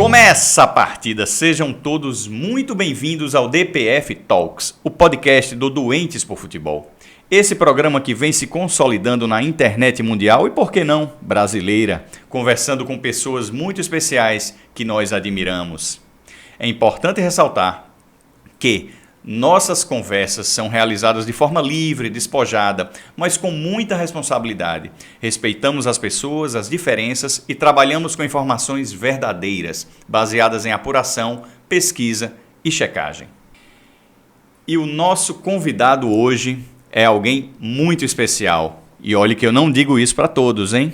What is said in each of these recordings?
Começa a partida, sejam todos muito bem-vindos ao DPF Talks, o podcast do Doentes por Futebol. Esse programa que vem se consolidando na internet mundial e, por que não, brasileira, conversando com pessoas muito especiais que nós admiramos. É importante ressaltar que nossas conversas são realizadas de forma livre, despojada, mas com muita responsabilidade. Respeitamos as pessoas, as diferenças e trabalhamos com informações verdadeiras, baseadas em apuração, pesquisa e checagem. E o nosso convidado hoje é alguém muito especial. E olhe que eu não digo isso para todos, hein?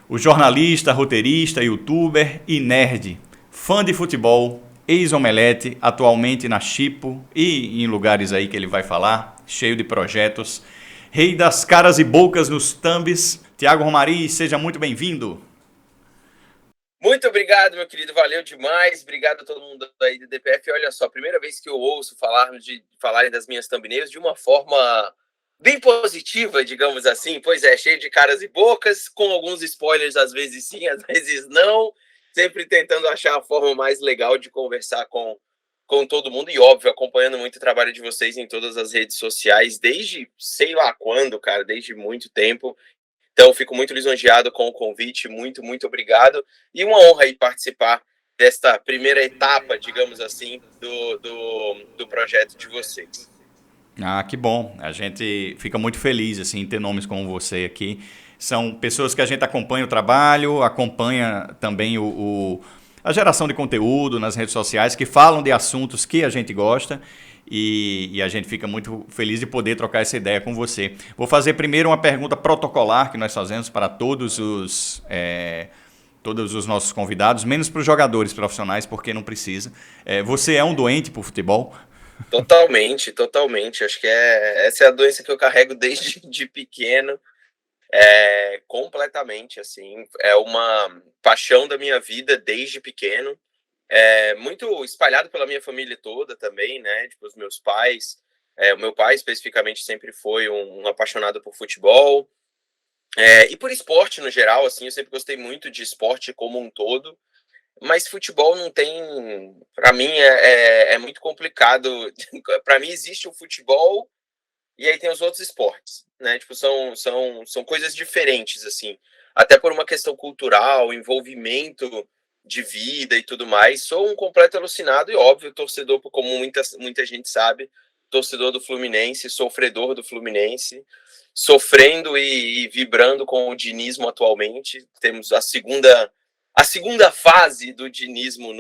O jornalista, roteirista, youtuber e nerd, fã de futebol, ex-Omelete, atualmente na Chipo e em lugares aí que ele vai falar, cheio de projetos. Rei das caras e bocas nos thumbs, Thiago Romari, seja muito bem-vindo. Muito obrigado, meu querido, valeu demais. Obrigado a todo mundo aí do DPF. Olha só, primeira vez que eu ouço falarem das minhas thumbnails de uma forma bem positiva, digamos assim. Pois é, cheio de caras e bocas, com alguns spoilers, às vezes sim, às vezes não. Sempre tentando achar a forma mais legal de conversar com todo mundo. E, óbvio, acompanhando muito o trabalho de vocês em todas as redes sociais, desde sei lá quando, cara, desde muito tempo. Então, fico muito lisonjeado com o convite. Muito, muito obrigado. E uma honra aí participar desta primeira etapa, digamos assim, do projeto de vocês. Ah, que bom. A gente fica muito feliz assim, em ter nomes como você aqui. São pessoas que a gente acompanha o trabalho, acompanha também a geração de conteúdo nas redes sociais, que falam de assuntos que a gente gosta e a gente fica muito feliz de poder trocar essa ideia com você. Vou fazer primeiro uma pergunta protocolar que nós fazemos para todos os nossos convidados, menos para os jogadores profissionais, porque não precisa. Você é um doente por futebol? Totalmente, totalmente. Acho que essa é a doença que eu carrego desde de pequeno. Completamente, assim, é uma paixão da minha vida desde pequeno, muito espalhado pela minha família toda também, né, tipo, os meus pais, o meu pai especificamente sempre foi um apaixonado por futebol, e por esporte no geral, assim, eu sempre gostei muito de esporte como um todo, mas futebol não tem, para mim é muito complicado, para mim existe o futebol e aí tem os outros esportes, né? Tipo, são coisas diferentes, assim. Até por uma questão cultural, envolvimento de vida e tudo mais. Sou um completo alucinado e, óbvio, torcedor, como muita gente sabe, torcedor do Fluminense, sofredor do Fluminense, sofrendo e vibrando com o dinismo atualmente. Temos a segunda fase do dinismo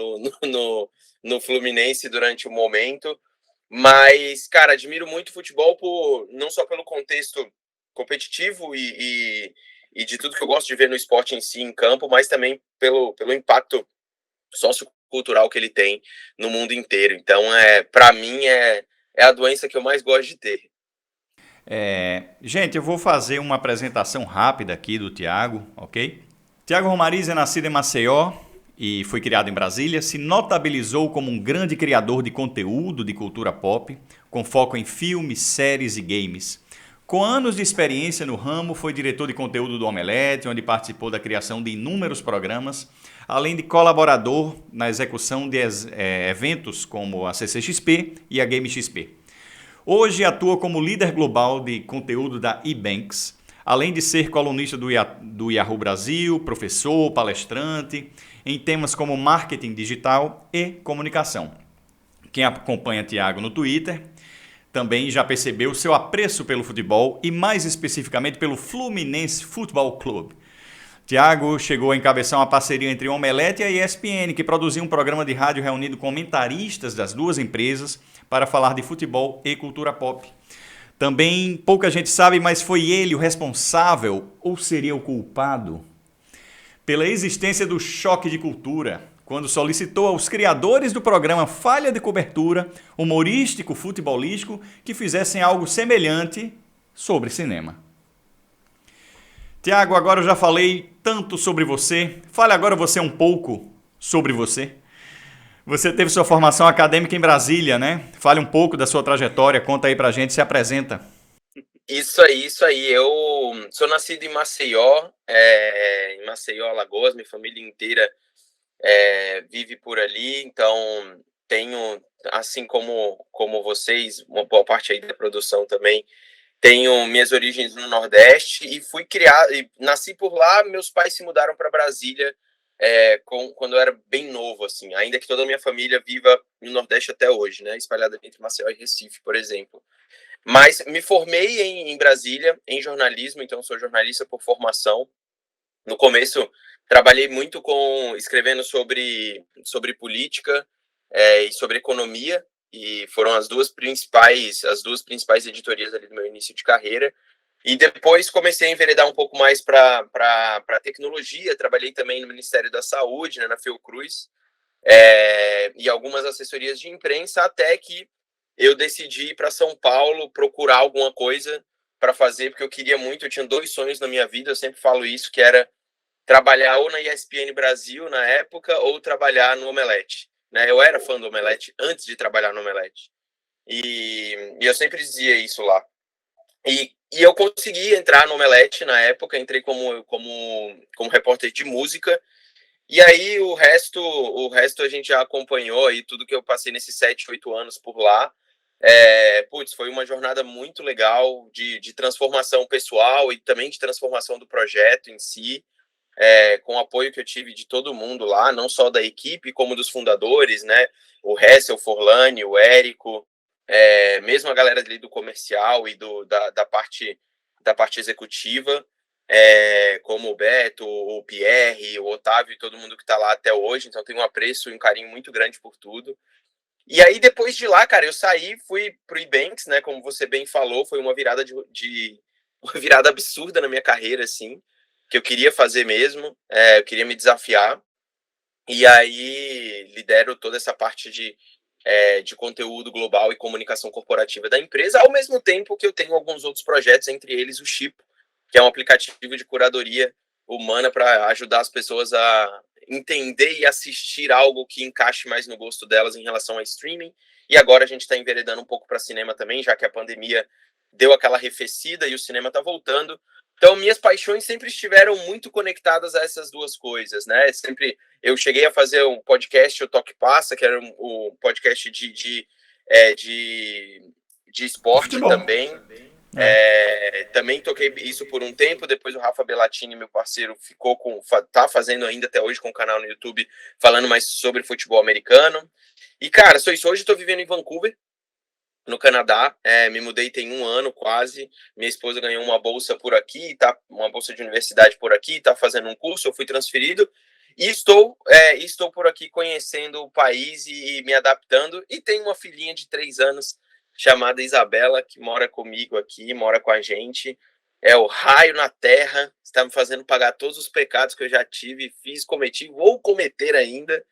no Fluminense durante o momento. Mas, cara, admiro muito o futebol não só pelo contexto competitivo e de tudo que eu gosto de ver no esporte em si, em campo, mas também pelo impacto sociocultural que ele tem no mundo inteiro. Então, para mim, é a doença que eu mais gosto de ter. Gente, eu vou fazer uma apresentação rápida aqui do Thiago, ok? Thiago Romariz é nascido em Maceió e foi criado em Brasília, se notabilizou como um grande criador de conteúdo de cultura pop, com foco em filmes, séries e games. Com anos de experiência no ramo, foi diretor de conteúdo do Omelete, onde participou da criação de inúmeros programas, além de colaborador na execução de eventos como a CCXP e a Game XP. Hoje atua como líder global de conteúdo da eBanks, além de ser colunista do Yahoo Brasil, professor, palestrante, em temas como marketing digital e comunicação. Quem acompanha Thiago no Twitter também já percebeu seu apreço pelo futebol e mais especificamente pelo Fluminense Futebol Clube. Thiago chegou a encabeçar uma parceria entre o Omelete e a ESPN, que produziu um programa de rádio reunindo comentaristas das duas empresas para falar de futebol e cultura pop. Também pouca gente sabe, mas foi ele o responsável, ou seria o culpado, pela existência do choque de cultura, quando solicitou aos criadores do programa Falha de Cobertura, humorístico, futebolístico, que fizessem algo semelhante sobre cinema. Thiago, agora eu já falei tanto sobre você. Fale agora você um pouco sobre você. Você teve sua formação acadêmica em Brasília, né? Fale um pouco da sua trajetória, conta aí pra gente, se apresenta. Isso aí. Eu sou nascido em Maceió, Alagoas, minha família inteira vive por ali, então tenho, assim como vocês, uma boa parte aí da produção também, tenho minhas origens no Nordeste e fui criado, e nasci por lá. Meus pais se mudaram para Brasília quando eu era bem novo, assim, ainda que toda a minha família viva no Nordeste até hoje, né, espalhada entre Maceió e Recife, por exemplo. Mas me formei em Brasília, em jornalismo, então sou jornalista por formação. No começo, trabalhei muito escrevendo sobre política e sobre economia, e foram as duas principais editorias ali do meu início de carreira. E depois comecei a enveredar um pouco mais para tecnologia. Trabalhei também no Ministério da Saúde, né, na Fiocruz, e algumas assessorias de imprensa, até que eu decidi ir para São Paulo procurar alguma coisa para fazer, porque eu queria muito. Eu tinha dois sonhos na minha vida, eu sempre falo isso, que era trabalhar ou na ESPN Brasil na época, ou trabalhar no Omelete. Né? Eu era fã do Omelete antes de trabalhar no Omelete. E eu sempre dizia isso lá. E eu consegui entrar no Omelete na época, entrei como repórter de música. E aí o resto a gente já acompanhou aí, tudo que eu passei nesses 7, 8 anos por lá. Foi uma jornada muito legal de transformação pessoal e também de transformação do projeto em si, com o apoio que eu tive de todo mundo lá, não só da equipe, como dos fundadores, né? O Hessel, o Forlani, o Érico, mesmo a galera ali do comercial e da parte executiva, como o Beto, o Pierre, o Otávio e todo mundo que está lá até hoje. Então tenho um apreço e um carinho muito grande por tudo. E aí, depois de lá, cara, eu saí, fui pro Ebanks, né? Como você bem falou, foi uma virada uma virada absurda na minha carreira, assim, que eu queria fazer mesmo, eu queria me desafiar. E aí lidero toda essa parte de conteúdo global e comunicação corporativa da empresa, ao mesmo tempo que eu tenho alguns outros projetos, entre eles o Chipo, que é um aplicativo de curadoria humana para ajudar as pessoas a entender e assistir algo que encaixe mais no gosto delas em relação a streaming. E agora a gente está enveredando um pouco para cinema também, já que a pandemia deu aquela arrefecida e o cinema está voltando. Então, minhas paixões sempre estiveram muito conectadas a essas duas coisas, né? Sempre eu cheguei a fazer um podcast, o Toque Passa, que era um podcast de esporte Futebol. também. É. Também toquei isso por um tempo. Depois o Rafa Bellatini, meu parceiro, tá fazendo ainda até hoje com o canal no YouTube, falando mais sobre futebol americano. E, cara, sou isso. Hoje estou vivendo em Vancouver, no Canadá. Me mudei tem um ano quase. Minha esposa ganhou uma bolsa por aqui, uma bolsa de universidade por aqui, está fazendo um curso. Eu fui transferido e estou por aqui conhecendo o país e me adaptando. E tenho uma filhinha de 3 anos chamada Isabela, que mora comigo aqui, mora com a gente. É o raio na terra, está me fazendo pagar todos os pecados que eu já tive, fiz, cometi, vou cometer ainda,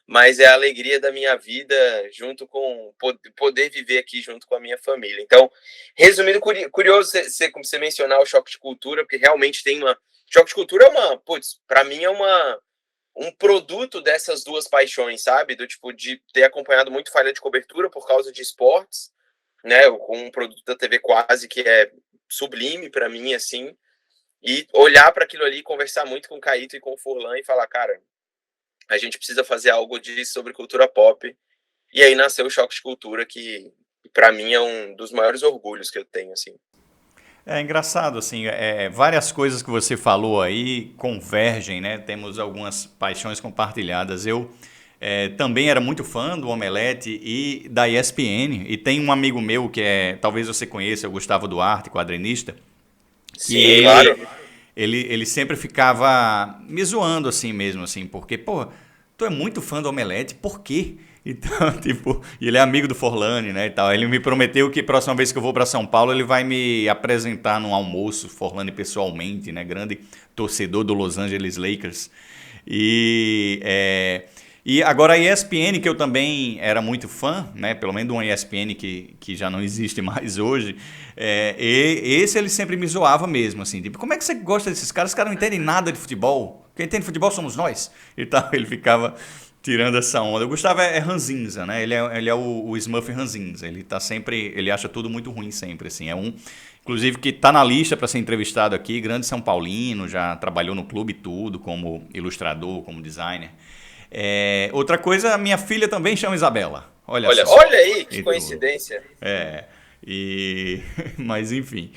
mas é a alegria da minha vida, junto com poder viver aqui junto com a minha família. Então, resumindo, curioso você mencionar o choque de cultura, porque realmente tem uma. Choque de cultura para mim um produto dessas duas paixões, sabe? Do tipo, de ter acompanhado muito falha de cobertura por causa de esportes, né? Com um produto da TV quase que é sublime para mim, assim, e olhar para aquilo ali, conversar muito com o Caíto e com o Furlan e falar, cara, a gente precisa fazer algo disso sobre cultura pop. E aí nasceu o Choque de Cultura, que para mim é um dos maiores orgulhos que eu tenho, assim. É engraçado, assim, várias coisas que você falou aí convergem, né? Temos algumas paixões compartilhadas. Eu também era muito fã do Omelete e da ESPN, e tem um amigo meu que talvez você conheça, o Gustavo Duarte, quadrinista, que Sim, claro. ele sempre ficava me zoando assim mesmo, assim, porque, pô, tu é muito fã do Omelete, por quê? Então, tipo, e ele é amigo do Forlani, né, e tal. Ele me prometeu que próxima vez que eu vou para São Paulo, ele vai me apresentar num almoço, Forlani pessoalmente, né, grande torcedor do Los Angeles Lakers. E agora a ESPN, que eu também era muito fã, né, pelo menos de uma ESPN que já não existe mais hoje, esse ele sempre me zoava mesmo, assim, tipo, como é que você gosta desses caras? Os caras não entendem nada de futebol. Quem entende futebol somos nós. E tal, ele ficava tirando essa onda. O Gustavo é ranzinza, né? Ele é o Smurf ranzinza. Ele tá sempre, ele acha tudo muito ruim sempre, assim. Inclusive, que tá na lista para ser entrevistado aqui, grande São Paulino, já trabalhou no clube e tudo, como ilustrador, como designer. Outra coisa, minha filha também chama Isabela. Olha Olha, só. olha aí que E tudo. coincidência. É, e... Mas enfim.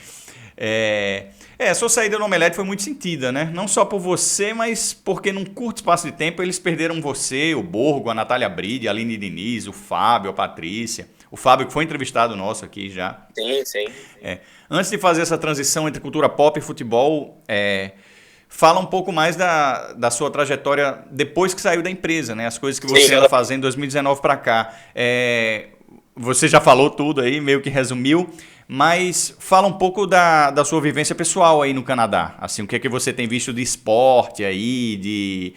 Sua saída no Omelete foi muito sentida, né? Não só por você, mas porque num curto espaço de tempo eles perderam você, o Borgo, a Natália Bride, a Aline Diniz, o Fábio, a Patrícia. O Fábio que foi entrevistado nosso aqui já. Sim, sim. Antes de fazer essa transição entre cultura pop e futebol, fala um pouco mais da sua trajetória depois que saiu da empresa, né? As coisas que Sim, você anda fazendo de 2019 para cá. Você já falou tudo aí, meio que resumiu, mas fala um pouco da sua vivência pessoal aí no Canadá. Assim, o que é que você tem visto de esporte aí, de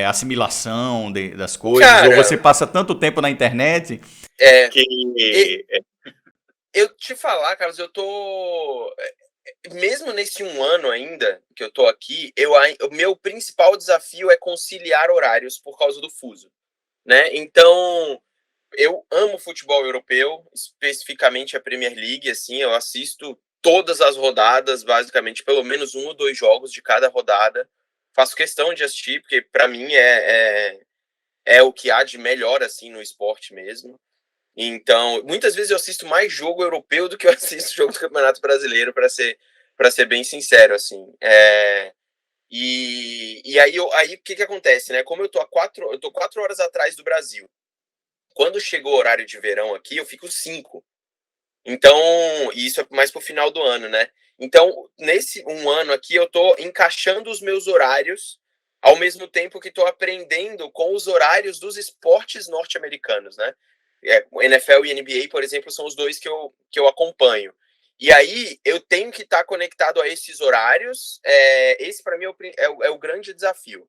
assimilação das coisas, ou cara, você passa tanto tempo na internet é, e- que... eu te falar, Carlos, eu tô. Mesmo nesse um ano ainda que eu tô aqui, o meu principal desafio é conciliar horários por causa do fuso, né? Então, eu amo futebol europeu, especificamente a Premier League, assim, eu assisto todas as rodadas, basicamente, pelo menos um ou dois jogos de cada rodada. Faço questão de assistir, porque para mim é o que há de melhor, assim, no esporte mesmo. Então, muitas vezes eu assisto mais jogo europeu do que eu assisto jogo do Campeonato Brasileiro, para ser bem sincero, assim. E aí o que que acontece, né? Como eu tô 4 horas atrás do Brasil. Quando chegou o horário de verão aqui, eu fico 5. Então, isso é mais pro final do ano, né? Então, nesse um ano aqui, eu tô encaixando os meus horários ao mesmo tempo que tô aprendendo com os horários dos esportes norte-americanos, né? O NFL e NBA, por exemplo, são os dois que eu acompanho. E aí, eu tenho que estar conectado a esses horários. Esse, para mim, é o grande desafio.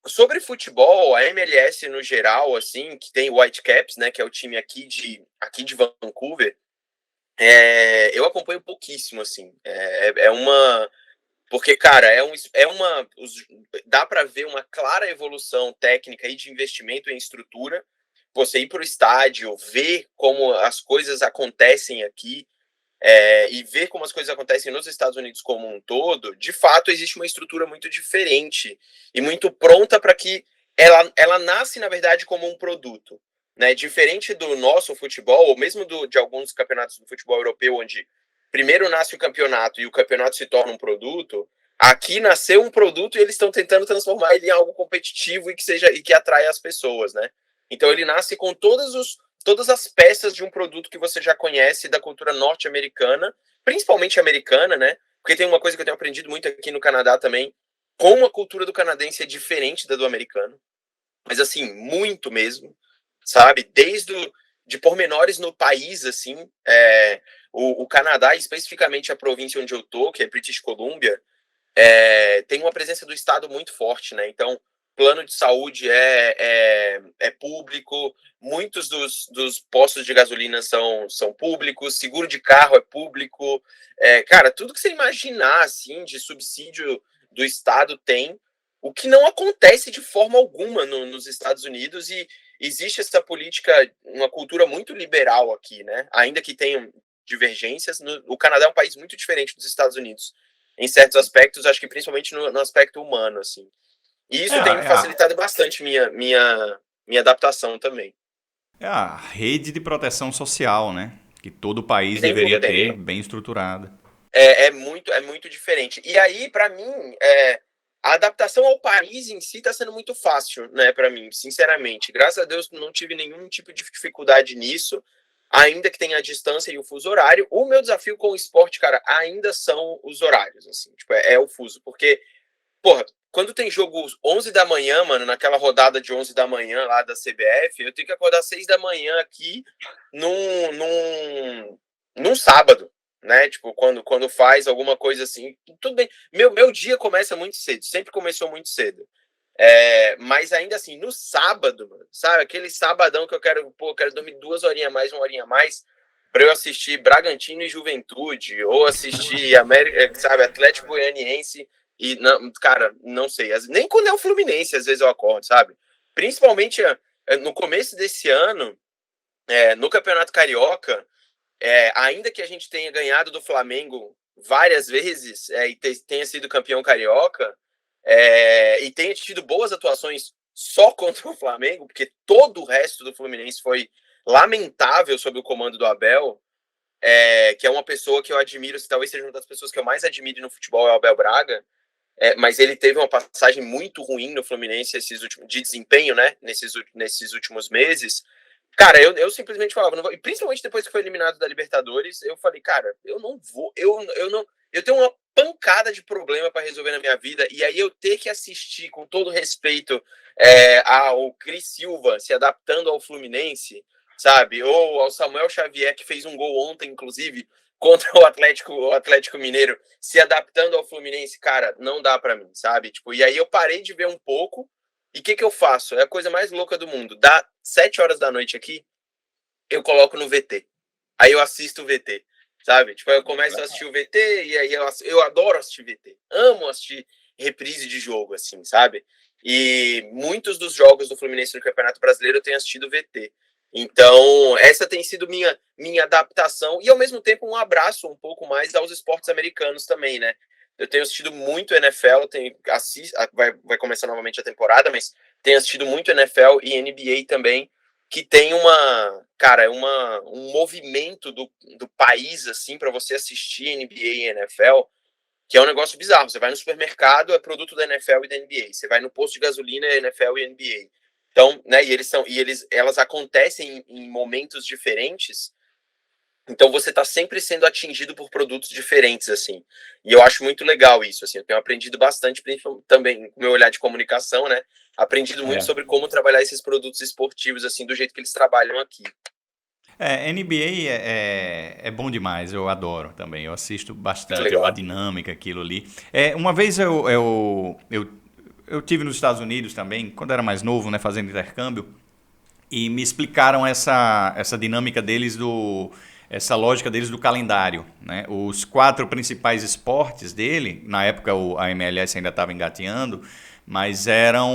Sobre futebol, a MLS no geral, assim, que tem o Whitecaps, né, que é o time aqui de Vancouver, eu acompanho pouquíssimo, assim. Porque, cara, dá para ver uma clara evolução técnica e de investimento em estrutura. Você ir para o estádio, ver como as coisas acontecem aqui, e ver como as coisas acontecem nos Estados Unidos como um todo, de fato existe uma estrutura muito diferente e muito pronta para que ela nasce, na verdade, como um produto. Né? Diferente do nosso futebol, ou mesmo de alguns campeonatos do futebol europeu, onde primeiro nasce o campeonato e o campeonato se torna um produto, aqui nasceu um produto e eles estão tentando transformar ele em algo competitivo e que atrai as pessoas. Né? Então ele nasce com todas as peças de um produto que você já conhece da cultura norte-americana, principalmente americana, né? Porque tem uma coisa que eu tenho aprendido muito aqui no Canadá também, como a cultura do canadense é diferente da do americano, mas assim, muito mesmo, sabe? De pormenores no país, assim, o Canadá, especificamente a província onde eu tô, que é British Columbia, tem uma presença do Estado muito forte, né? Então, plano de saúde é público, muitos dos postos de gasolina são públicos, seguro de carro é público, cara, tudo que você imaginar, assim, de subsídio do Estado tem, o que não acontece de forma alguma nos Estados Unidos, e existe essa política, uma cultura muito liberal aqui, né? Ainda que tenham divergências, o Canadá é um país muito diferente dos Estados Unidos em certos aspectos, acho que principalmente no aspecto humano, assim. E É, isso tem é, a, facilitado bastante minha adaptação também. é a rede de proteção social, né? Que todo país Sem deveria dúvida ter nenhuma. bem estruturada. É muito diferente. E aí, para mim, a adaptação ao país em si está sendo muito fácil, né, para mim, sinceramente. Graças a Deus, não tive nenhum tipo de dificuldade nisso, ainda que tenha a distância e o fuso horário. O meu desafio com o esporte, cara, ainda são os horários, assim, tipo, é o fuso, porque porra, quando tem jogo 11 da manhã, mano, naquela rodada de 11 da manhã lá da CBF, eu tenho que acordar 6 da manhã aqui num sábado, né? Tipo, quando faz alguma coisa assim, tudo bem. Meu dia começa muito cedo, sempre começou muito cedo. Mas ainda assim, no sábado, mano, sabe? Aquele sabadão que eu quero dormir 2 horinhas a mais, 1 horinha a mais, para eu assistir Bragantino e Juventude, ou assistir América, sabe, Atlético Goianiense e, não, cara, não sei. Nem quando é o Fluminense, às vezes eu acordo, sabe? Principalmente no começo desse ano, no Campeonato Carioca, ainda que a gente tenha ganhado do Flamengo várias vezes, e tenha sido campeão carioca, e tenha tido boas atuações só contra o Flamengo, porque todo o resto do Fluminense foi lamentável sob o comando do Abel, que é uma pessoa que eu admiro, talvez seja uma das pessoas que eu mais admiro no futebol, é o Abel Braga, mas ele teve uma passagem muito ruim no Fluminense de desempenho, né, nesses últimos meses. Cara, eu simplesmente falava, não vou, e principalmente depois que foi eliminado da Libertadores, eu falei, cara, eu não vou, eu não, eu tenho uma pancada de problema para resolver na minha vida, e aí eu ter que assistir, com todo respeito, ao Cris Silva se adaptando ao Fluminense, sabe? Ou ao Samuel Xavier, que fez um gol ontem, inclusive, contra o Atlético Mineiro, se adaptando ao Fluminense, cara, não dá para mim, sabe? Tipo, e aí eu parei de ver um pouco, e o que eu faço? É a coisa mais louca do mundo. Dá 7 horas da noite aqui, eu coloco no VT. Aí eu assisto o VT, sabe? Tipo, aí eu começo a assistir o VT e aí eu adoro assistir VT. Amo assistir reprise de jogo, assim, sabe? E muitos dos jogos do Fluminense no Campeonato Brasileiro eu tenho assistido VT. Então, essa tem sido minha adaptação e, ao mesmo tempo, um abraço um pouco mais aos esportes americanos também, né? Eu tenho assistido muito NFL, vai começar novamente a temporada, mas tenho assistido muito NFL e NBA também, que tem um movimento do país, assim, para você assistir NBA e NFL, que é um negócio bizarro. Você vai no supermercado, é produto da NFL e da NBA. Você vai no posto de gasolina, é NFL e NBA. Então, né, elas acontecem em momentos diferentes. Então você está sempre sendo atingido por produtos diferentes, assim. E eu acho muito legal isso, assim. Eu tenho aprendido bastante, principalmente também com o meu olhar de comunicação, né? Aprendido muito sobre como trabalhar esses produtos esportivos, assim, do jeito que eles trabalham aqui. NBA é bom demais, eu adoro também. Eu assisto Muito bastante a legal. dinâmica, aquilo ali. Uma vez eu tive nos Estados Unidos também, quando era mais novo, né, fazendo intercâmbio, e me explicaram essa dinâmica deles essa lógica deles do calendário, né? Os 4 principais esportes dele, na época a MLS ainda estava engateando, mas eram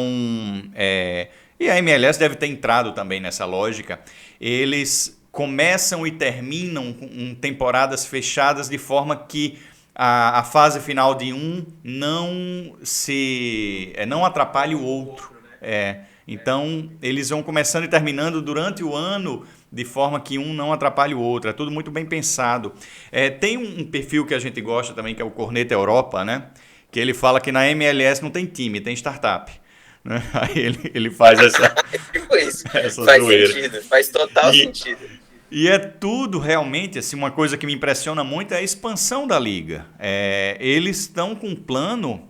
e a MLS deve ter entrado também nessa lógica. Eles começam e terminam com temporadas fechadas de forma que a fase final de um não atrapalhe o outro. Então, eles vão começando e terminando durante o ano de forma que um não atrapalhe o outro. É tudo muito bem pensado. Tem um perfil que a gente gosta também, que é o Corneta Europa, né? Que ele fala que na MLS não tem time, tem startup. Né? Aí ele faz Tipo isso. essa Faz zoeira. sentido, faz total E, sentido. e é tudo realmente, assim, uma coisa que me impressiona muito é a expansão da liga. Eles estão com um plano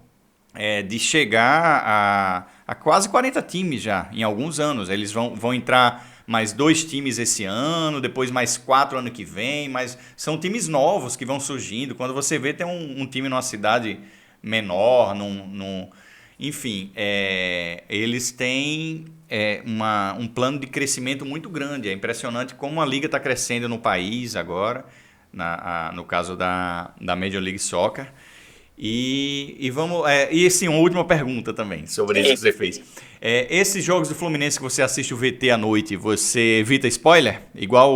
de chegar a quase 40 times já, em alguns anos. Eles vão entrar mais 2 times esse ano, depois mais 4 ano que vem, mas são times novos que vão surgindo. Quando você vê, tem um time numa cidade menor, enfim, eles têm um plano de crescimento muito grande. É impressionante como a liga está crescendo no país agora, no caso da Major League Soccer. E vamos. E sim, uma última pergunta também sobre isso que você fez. Esses jogos do Fluminense que você assiste o VT à noite, você evita spoiler? Igual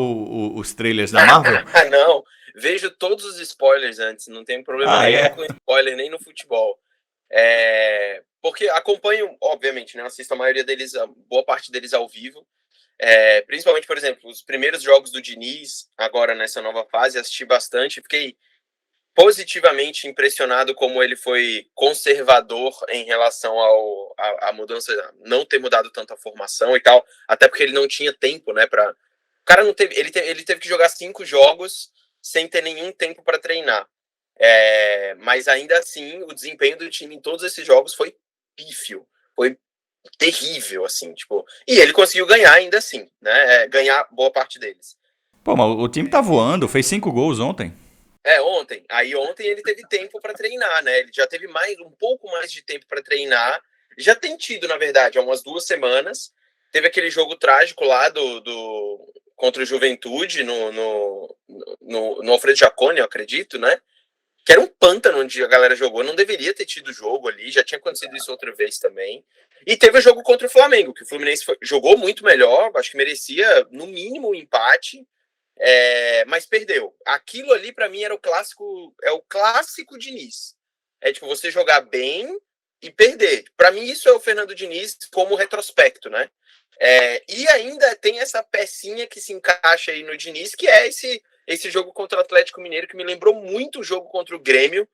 os trailers da Marvel? Não, vejo todos os spoilers antes, não tem problema Ah, nenhum é? com spoiler, nem no futebol. Porque acompanho, obviamente, né? Assisto a maioria deles, a boa parte deles ao vivo. Principalmente, por exemplo, os primeiros jogos do Diniz, agora nessa nova fase, assisti bastante. Fiquei positivamente impressionado como ele foi conservador em relação à mudança, não ter mudado tanto a formação e tal, até porque ele não tinha tempo, né, para o cara não teve, ele teve que jogar 5 jogos sem ter nenhum tempo para treinar. Mas ainda assim, o desempenho do time em todos esses jogos foi pífio, foi terrível, assim, tipo, e ele conseguiu ganhar ainda assim, né, ganhar boa parte deles. Pô, mas o time tá voando, fez 5 gols ontem. Ontem. Aí ontem ele teve tempo para treinar, né? Ele já teve um pouco mais de tempo para treinar. Já tem tido, na verdade, há umas 2 semanas. Teve aquele jogo trágico lá contra o Juventude no Alfredo Jaconi, eu acredito, né? Que era um pântano onde a galera jogou. Não deveria ter tido jogo ali. Já tinha acontecido isso outra vez também. E teve o jogo contra o Flamengo, que o Fluminense jogou muito melhor. Acho que merecia, no mínimo, um empate. Mas perdeu. Aquilo ali, para mim, é o clássico Diniz. Tipo, você jogar bem e perder. Para mim, isso é o Fernando Diniz como retrospecto, né? E ainda tem essa pecinha que se encaixa aí no Diniz, que é esse jogo contra o Atlético Mineiro, que me lembrou muito o jogo contra o Grêmio,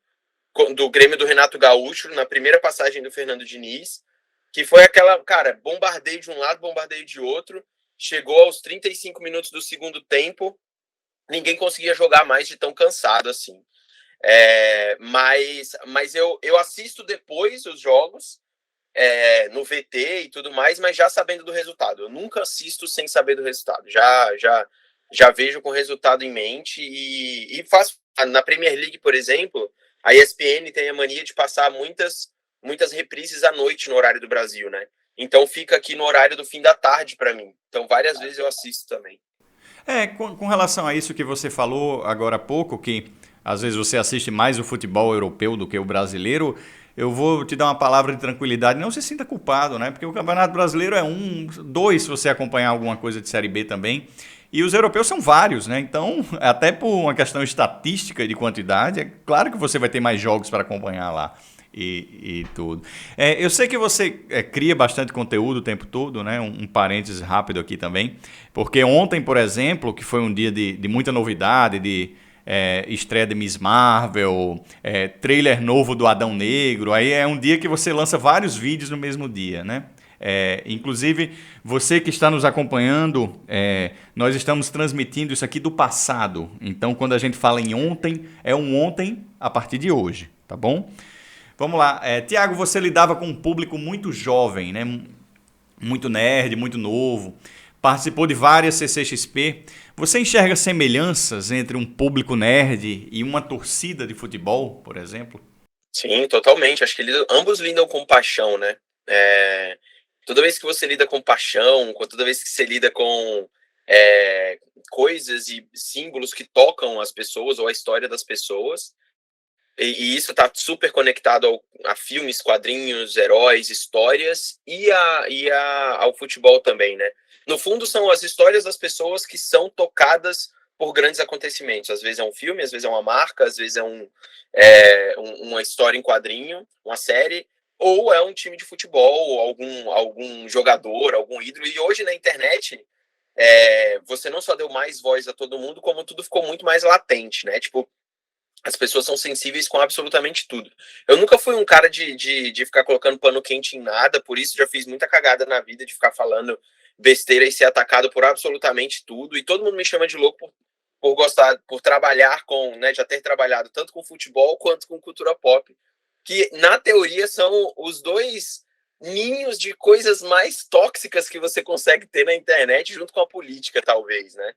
do Renato Gaúcho, na primeira passagem do Fernando Diniz, que foi aquela, cara, bombardeio de um lado, bombardeio de outro, chegou aos 35 minutos do segundo tempo, ninguém conseguia jogar mais de tão cansado assim. Mas eu assisto depois os jogos, no VT e tudo mais, mas já sabendo do resultado. Eu nunca assisto sem saber do resultado. Já vejo com o resultado em mente e faço. Na Premier League, por exemplo, a ESPN tem a mania de passar muitas reprises à noite no horário do Brasil, né? Então fica aqui no horário do fim da tarde para mim. Então várias vezes eu assisto também. Com relação a isso que você falou agora há pouco, que às vezes você assiste mais o futebol europeu do que o brasileiro, eu vou te dar uma palavra de tranquilidade. Não se sinta culpado, né? Porque o Campeonato Brasileiro é dois, se você acompanhar alguma coisa de Série B também. E os europeus são vários, né? Então, até por uma questão estatística de quantidade, é claro que você vai ter mais jogos para acompanhar lá e tudo. Eu sei que você cria bastante conteúdo o tempo todo, né? Um parênteses rápido aqui também. Porque ontem, por exemplo, que foi um dia de muita novidade, de estreia de Miss Marvel, trailer novo do Adão Negro, aí é um dia que você lança vários vídeos no mesmo dia, né? Inclusive, você que está nos acompanhando, nós estamos transmitindo isso aqui do passado. Então, quando a gente fala em ontem, é um ontem a partir de hoje, tá bom? Vamos lá. Tiago, você lidava com um público muito jovem, né? Muito nerd, muito novo. Participou de várias CCXP. Você enxerga semelhanças entre um público nerd e uma torcida de futebol, por exemplo? Sim, totalmente. Acho que ambos lidam com paixão, né? Toda vez que você lida com paixão, toda vez que você lida com coisas e símbolos que tocam as pessoas ou a história das pessoas, e isso está super conectado a filmes, quadrinhos, heróis, histórias ao futebol também, né? No fundo, são as histórias das pessoas que são tocadas por grandes acontecimentos. Às vezes é um filme, às vezes é uma marca, às vezes é uma história em quadrinho, uma série, ou é um time de futebol, algum jogador, algum ídolo. E hoje na internet, você não só deu mais voz a todo mundo, como tudo ficou muito mais latente, né? Tipo, as pessoas são sensíveis com absolutamente tudo. Eu nunca fui um cara de ficar colocando pano quente em nada, por isso já fiz muita cagada na vida de ficar falando besteira e ser atacado por absolutamente tudo. E todo mundo me chama de louco por gostar, por trabalhar com, né, já ter trabalhado tanto com futebol quanto com cultura pop, que na teoria são os dois ninhos de coisas mais tóxicas que você consegue ter na internet, junto com a política, talvez, né?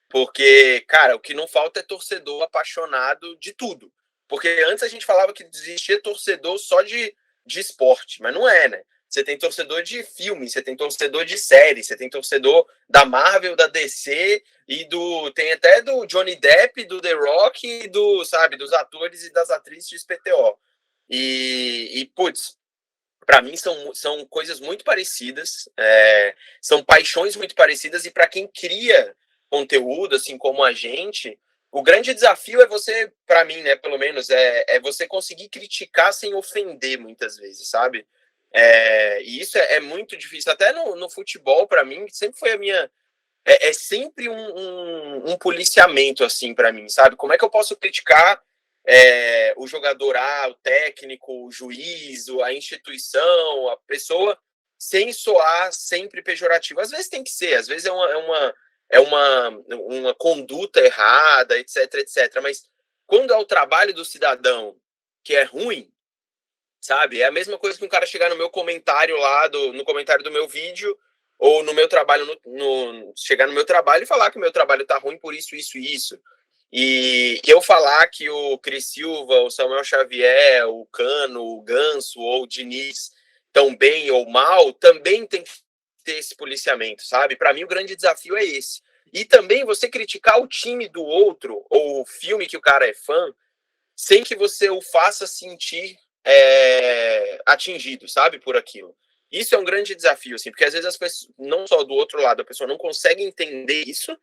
Porque, cara, o que não falta é torcedor apaixonado de tudo. Porque antes a gente falava que existia torcedor só de esporte, mas não é, né? Você tem torcedor de filme, você tem torcedor de série, você tem torcedor da Marvel, da DC tem até do Johnny Depp, do The Rock e dos atores e das atrizes de SPTO. Putz, para mim são coisas muito parecidas, são paixões muito parecidas, e para quem cria conteúdo, assim como a gente, o grande desafio é você, para mim, né, pelo menos, é você conseguir criticar sem ofender muitas vezes, sabe? E isso é muito difícil, até no futebol, para mim, sempre foi a minha... É sempre um policiamento, assim, para mim, sabe? Como é que eu posso criticar o jogador A, o técnico, o juiz, a instituição, a pessoa, sem soar sempre pejorativo? Às vezes tem que ser, às vezes é uma conduta errada, etc, etc. Mas quando é o trabalho do cidadão que é ruim, sabe? É a mesma coisa que um cara chegar no meu comentário lá, no comentário do meu vídeo, ou no meu trabalho, chegar no meu trabalho e falar que o meu trabalho tá ruim por isso, isso e isso. E eu falar que o Cris Silva, o Samuel Xavier, o Cano, o Ganso ou o Diniz estão bem ou mal, também tem que ter esse policiamento, sabe? Para mim, o grande desafio é esse. E também você criticar o time do outro, ou o filme que o cara é fã, sem que você o faça sentir atingido, sabe? Por aquilo. Isso é um grande desafio, assim, porque às vezes as pessoas, não só do outro lado, a pessoa não consegue entender isso,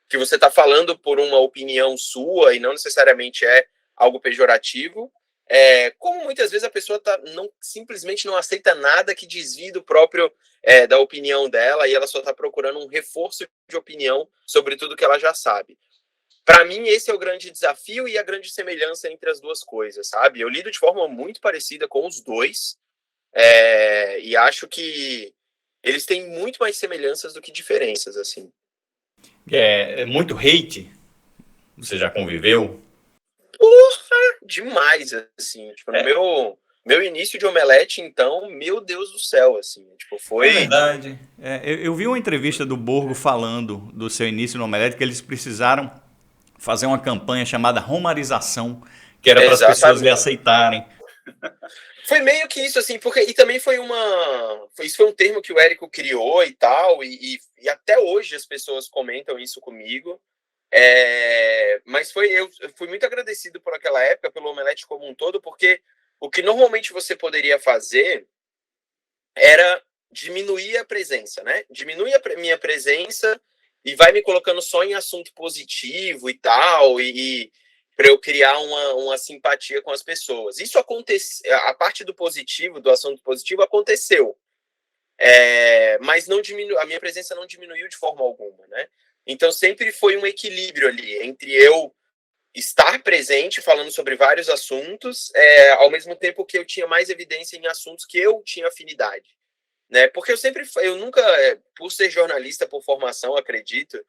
que você está falando por uma opinião sua e não necessariamente é algo pejorativo, como muitas vezes a pessoa simplesmente não aceita nada que desvie do próprio da opinião dela, e ela só está procurando um reforço de opinião sobre tudo que ela já sabe. Para mim, esse é o grande desafio e a grande semelhança entre as duas coisas, sabe? Eu lido de forma muito parecida com os dois, e acho que eles têm muito mais semelhanças do que diferenças, assim. É muito hate? Você já conviveu? Porra, demais, assim. Tipo, no meu início de Omelete, então, meu Deus do céu, assim. Tipo, É foi... verdade. Eu vi uma entrevista do Borgo falando do seu início no Omelete, que eles precisaram fazer uma campanha chamada romarização, que era para as pessoas lhe aceitarem. Foi meio que isso, assim, porque... E também foi isso foi um termo que o Érico criou e tal, e até hoje as pessoas comentam isso comigo. Mas eu fui muito agradecido por aquela época, pelo Omelete como um todo, porque o que normalmente você poderia fazer era diminuir a presença, né? Diminui a minha presença e vai me colocando só em assunto positivo e tal, e para eu criar uma simpatia com as pessoas. Isso aconteceu, a parte do positivo, do assunto positivo, aconteceu. Mas não a minha presença não diminuiu de forma alguma, né? Então sempre foi um equilíbrio ali entre eu estar presente falando sobre vários assuntos, ao mesmo tempo que eu tinha mais evidência em assuntos que eu tinha afinidade, né? Porque eu nunca, por ser jornalista por formação, acredito,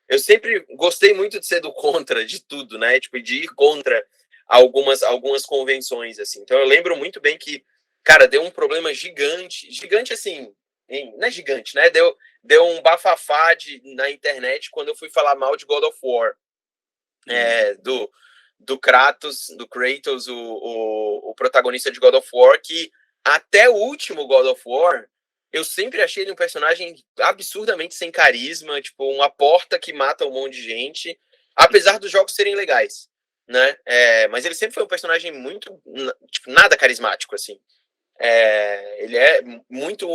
eu sempre gostei muito de ser do contra de tudo, né? Tipo, de ir contra algumas convenções, assim. Então eu lembro muito bem que, cara, deu um problema gigante assim, não é gigante, né? Deu um bafafá na internet quando eu fui falar mal de God of War, do Kratos, o protagonista de God of War, que até o último God of War eu sempre achei ele um personagem absurdamente sem carisma, tipo, uma porta que mata um monte de gente, apesar dos jogos serem legais, né? Mas ele sempre foi um personagem muito, tipo, nada carismático, assim. Ele é muito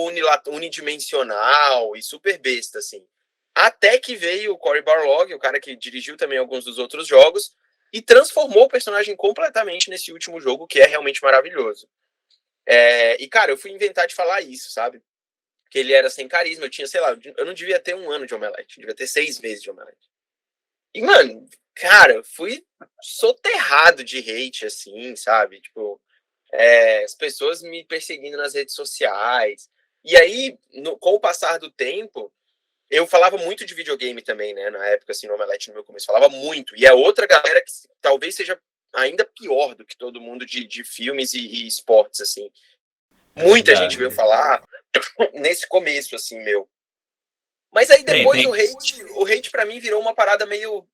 unidimensional e super besta, assim. Até que veio o Cory Barlog, o cara que dirigiu também alguns dos outros jogos, e transformou o personagem completamente nesse último jogo, que é realmente maravilhoso. E, cara, eu fui inventar de falar isso, sabe? Que ele era sem carisma, eu tinha, sei lá, eu não devia ter 1 ano de Omelete, eu devia ter 6 meses de Omelete. E, mano, cara, fui soterrado de hate, assim, sabe? Tipo, as pessoas me perseguindo nas redes sociais. E aí, com o passar do tempo, eu falava muito de videogame também, né? Na época, assim, no Omelete, no meu começo, falava muito. E é outra galera que talvez seja ainda pior do que todo mundo de filmes e esportes, assim. Muita gente veio falar nesse começo, assim, meu. Mas aí depois o hate pra mim virou uma parada meio...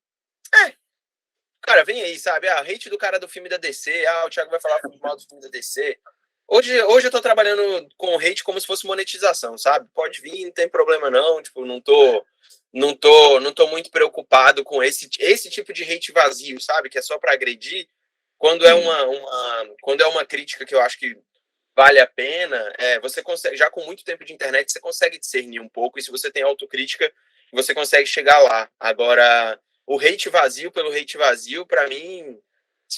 cara, vem aí, sabe? Hate do cara do filme da DC. O Thiago vai falar mal do filme da DC. Hoje eu tô trabalhando com hate como se fosse monetização, sabe? Pode vir, não tem problema não. Tipo, não tô muito preocupado com esse tipo de hate vazio, sabe? Que é só pra agredir. Quando quando é uma crítica que eu acho que vale a pena, você consegue, já com muito tempo de internet, você consegue discernir um pouco, e se você tem autocrítica, você consegue chegar lá. Agora, o hate vazio pelo hate vazio, para mim,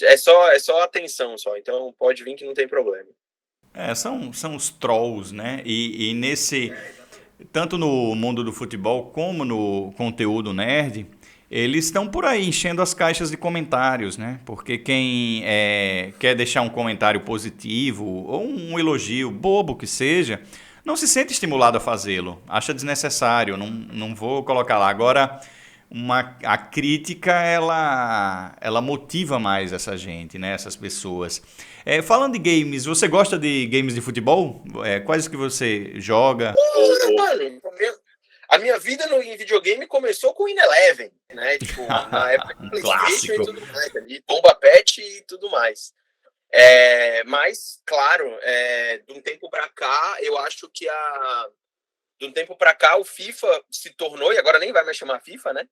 é só atenção só, então pode vir que não tem problema. São os trolls, né? E nesse... Tanto no mundo do futebol como no conteúdo nerd, eles estão por aí enchendo as caixas de comentários, né? Porque quem quer deixar um comentário positivo ou um elogio, bobo que seja, não se sente estimulado a fazê-lo. Acha desnecessário, não vou colocar lá. Agora, a crítica, ela motiva mais essa gente, né? Essas pessoas. Falando de games, você gosta de games de futebol? Quais que você joga? Mano, a minha vida em videogame começou com o Ineleven, né? Tipo, na época de PlayStation e tudo mais, ali, Bomba Pet e tudo mais. Mas, claro, de um tempo para cá, eu acho que de um tempo para cá o FIFA se tornou, e agora nem vai mais chamar FIFA, né?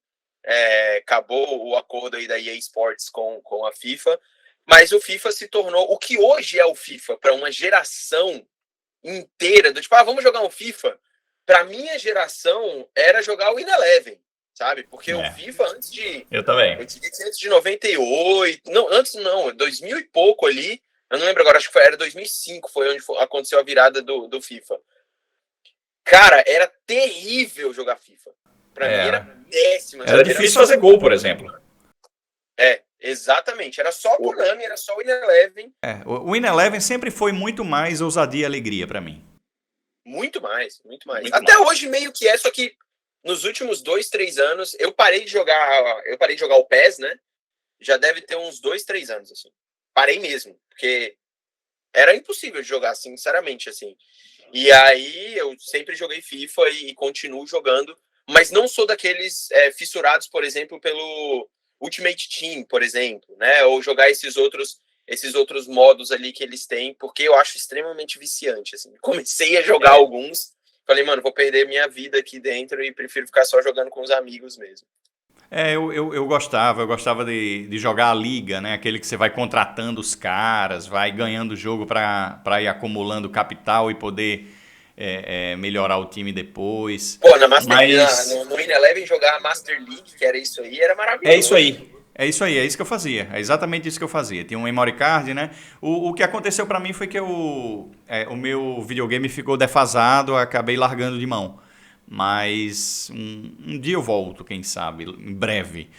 Acabou o acordo aí da EA Sports com a FIFA, mas o FIFA se tornou o que hoje é o FIFA para uma geração inteira, do tipo, vamos jogar um FIFA. Para minha geração, era jogar o Ineleven, sabe? Porque o FIFA Eu também. antes de 98, não, 2000 e pouco ali, Eu não lembro agora, acho que era 2005, foi onde aconteceu a virada do FIFA. Cara, era terrível jogar FIFA. Pra mim era Era. péssimo. Era difícil fazer gol, por exemplo. Exatamente. Era só Konami, era só o Eleven. O Win Eleven sempre foi muito mais ousadia e alegria pra mim. Muito mais, muito mais. Até hoje meio que é, só que nos últimos 2, 3 anos, eu parei de jogar o PES, né? Já deve ter uns 2, 3 anos, assim. Parei mesmo, porque era impossível de jogar, sinceramente, assim. E aí eu sempre joguei FIFA e continuo jogando, mas não sou daqueles fissurados, por exemplo, pelo Ultimate Team, por exemplo, né? Ou jogar esses outros modos ali que eles têm, porque eu acho extremamente viciante, assim. Comecei a jogar alguns, falei, mano, vou perder minha vida aqui dentro e prefiro ficar só jogando com os amigos mesmo. Eu gostava de jogar a liga, né? Aquele que você vai contratando os caras, vai ganhando o jogo para ir acumulando capital e poder melhorar o time depois. Pô, no Win Eleven jogar a Master League, que era isso aí, era maravilhoso. É isso aí. É isso aí, é isso que eu fazia. É exatamente isso que eu fazia. Tinha um memory card, né? O que aconteceu para mim foi que o meu videogame ficou defasado, acabei largando de mão. Mas um dia eu volto, quem sabe, em breve.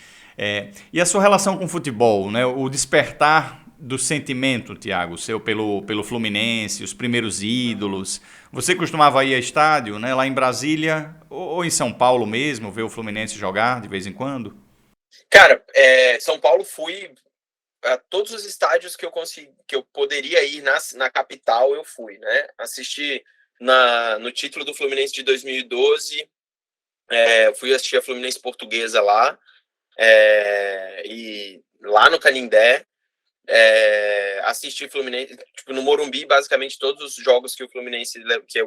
E a sua relação com o futebol, né? O despertar do sentimento, Thiago, seu pelo Fluminense, os primeiros ídolos. Você costumava ir a estádio, né? Lá em Brasília ou em São Paulo mesmo, ver o Fluminense jogar de vez em quando? Cara, São Paulo fui a todos os estádios que eu poderia ir na capital, eu fui, né? Assisti no título do Fluminense de 2012, fui assistir a Fluminense Portuguesa lá, e lá no Canindé, assisti Fluminense, tipo, no Morumbi, basicamente todos os jogos que o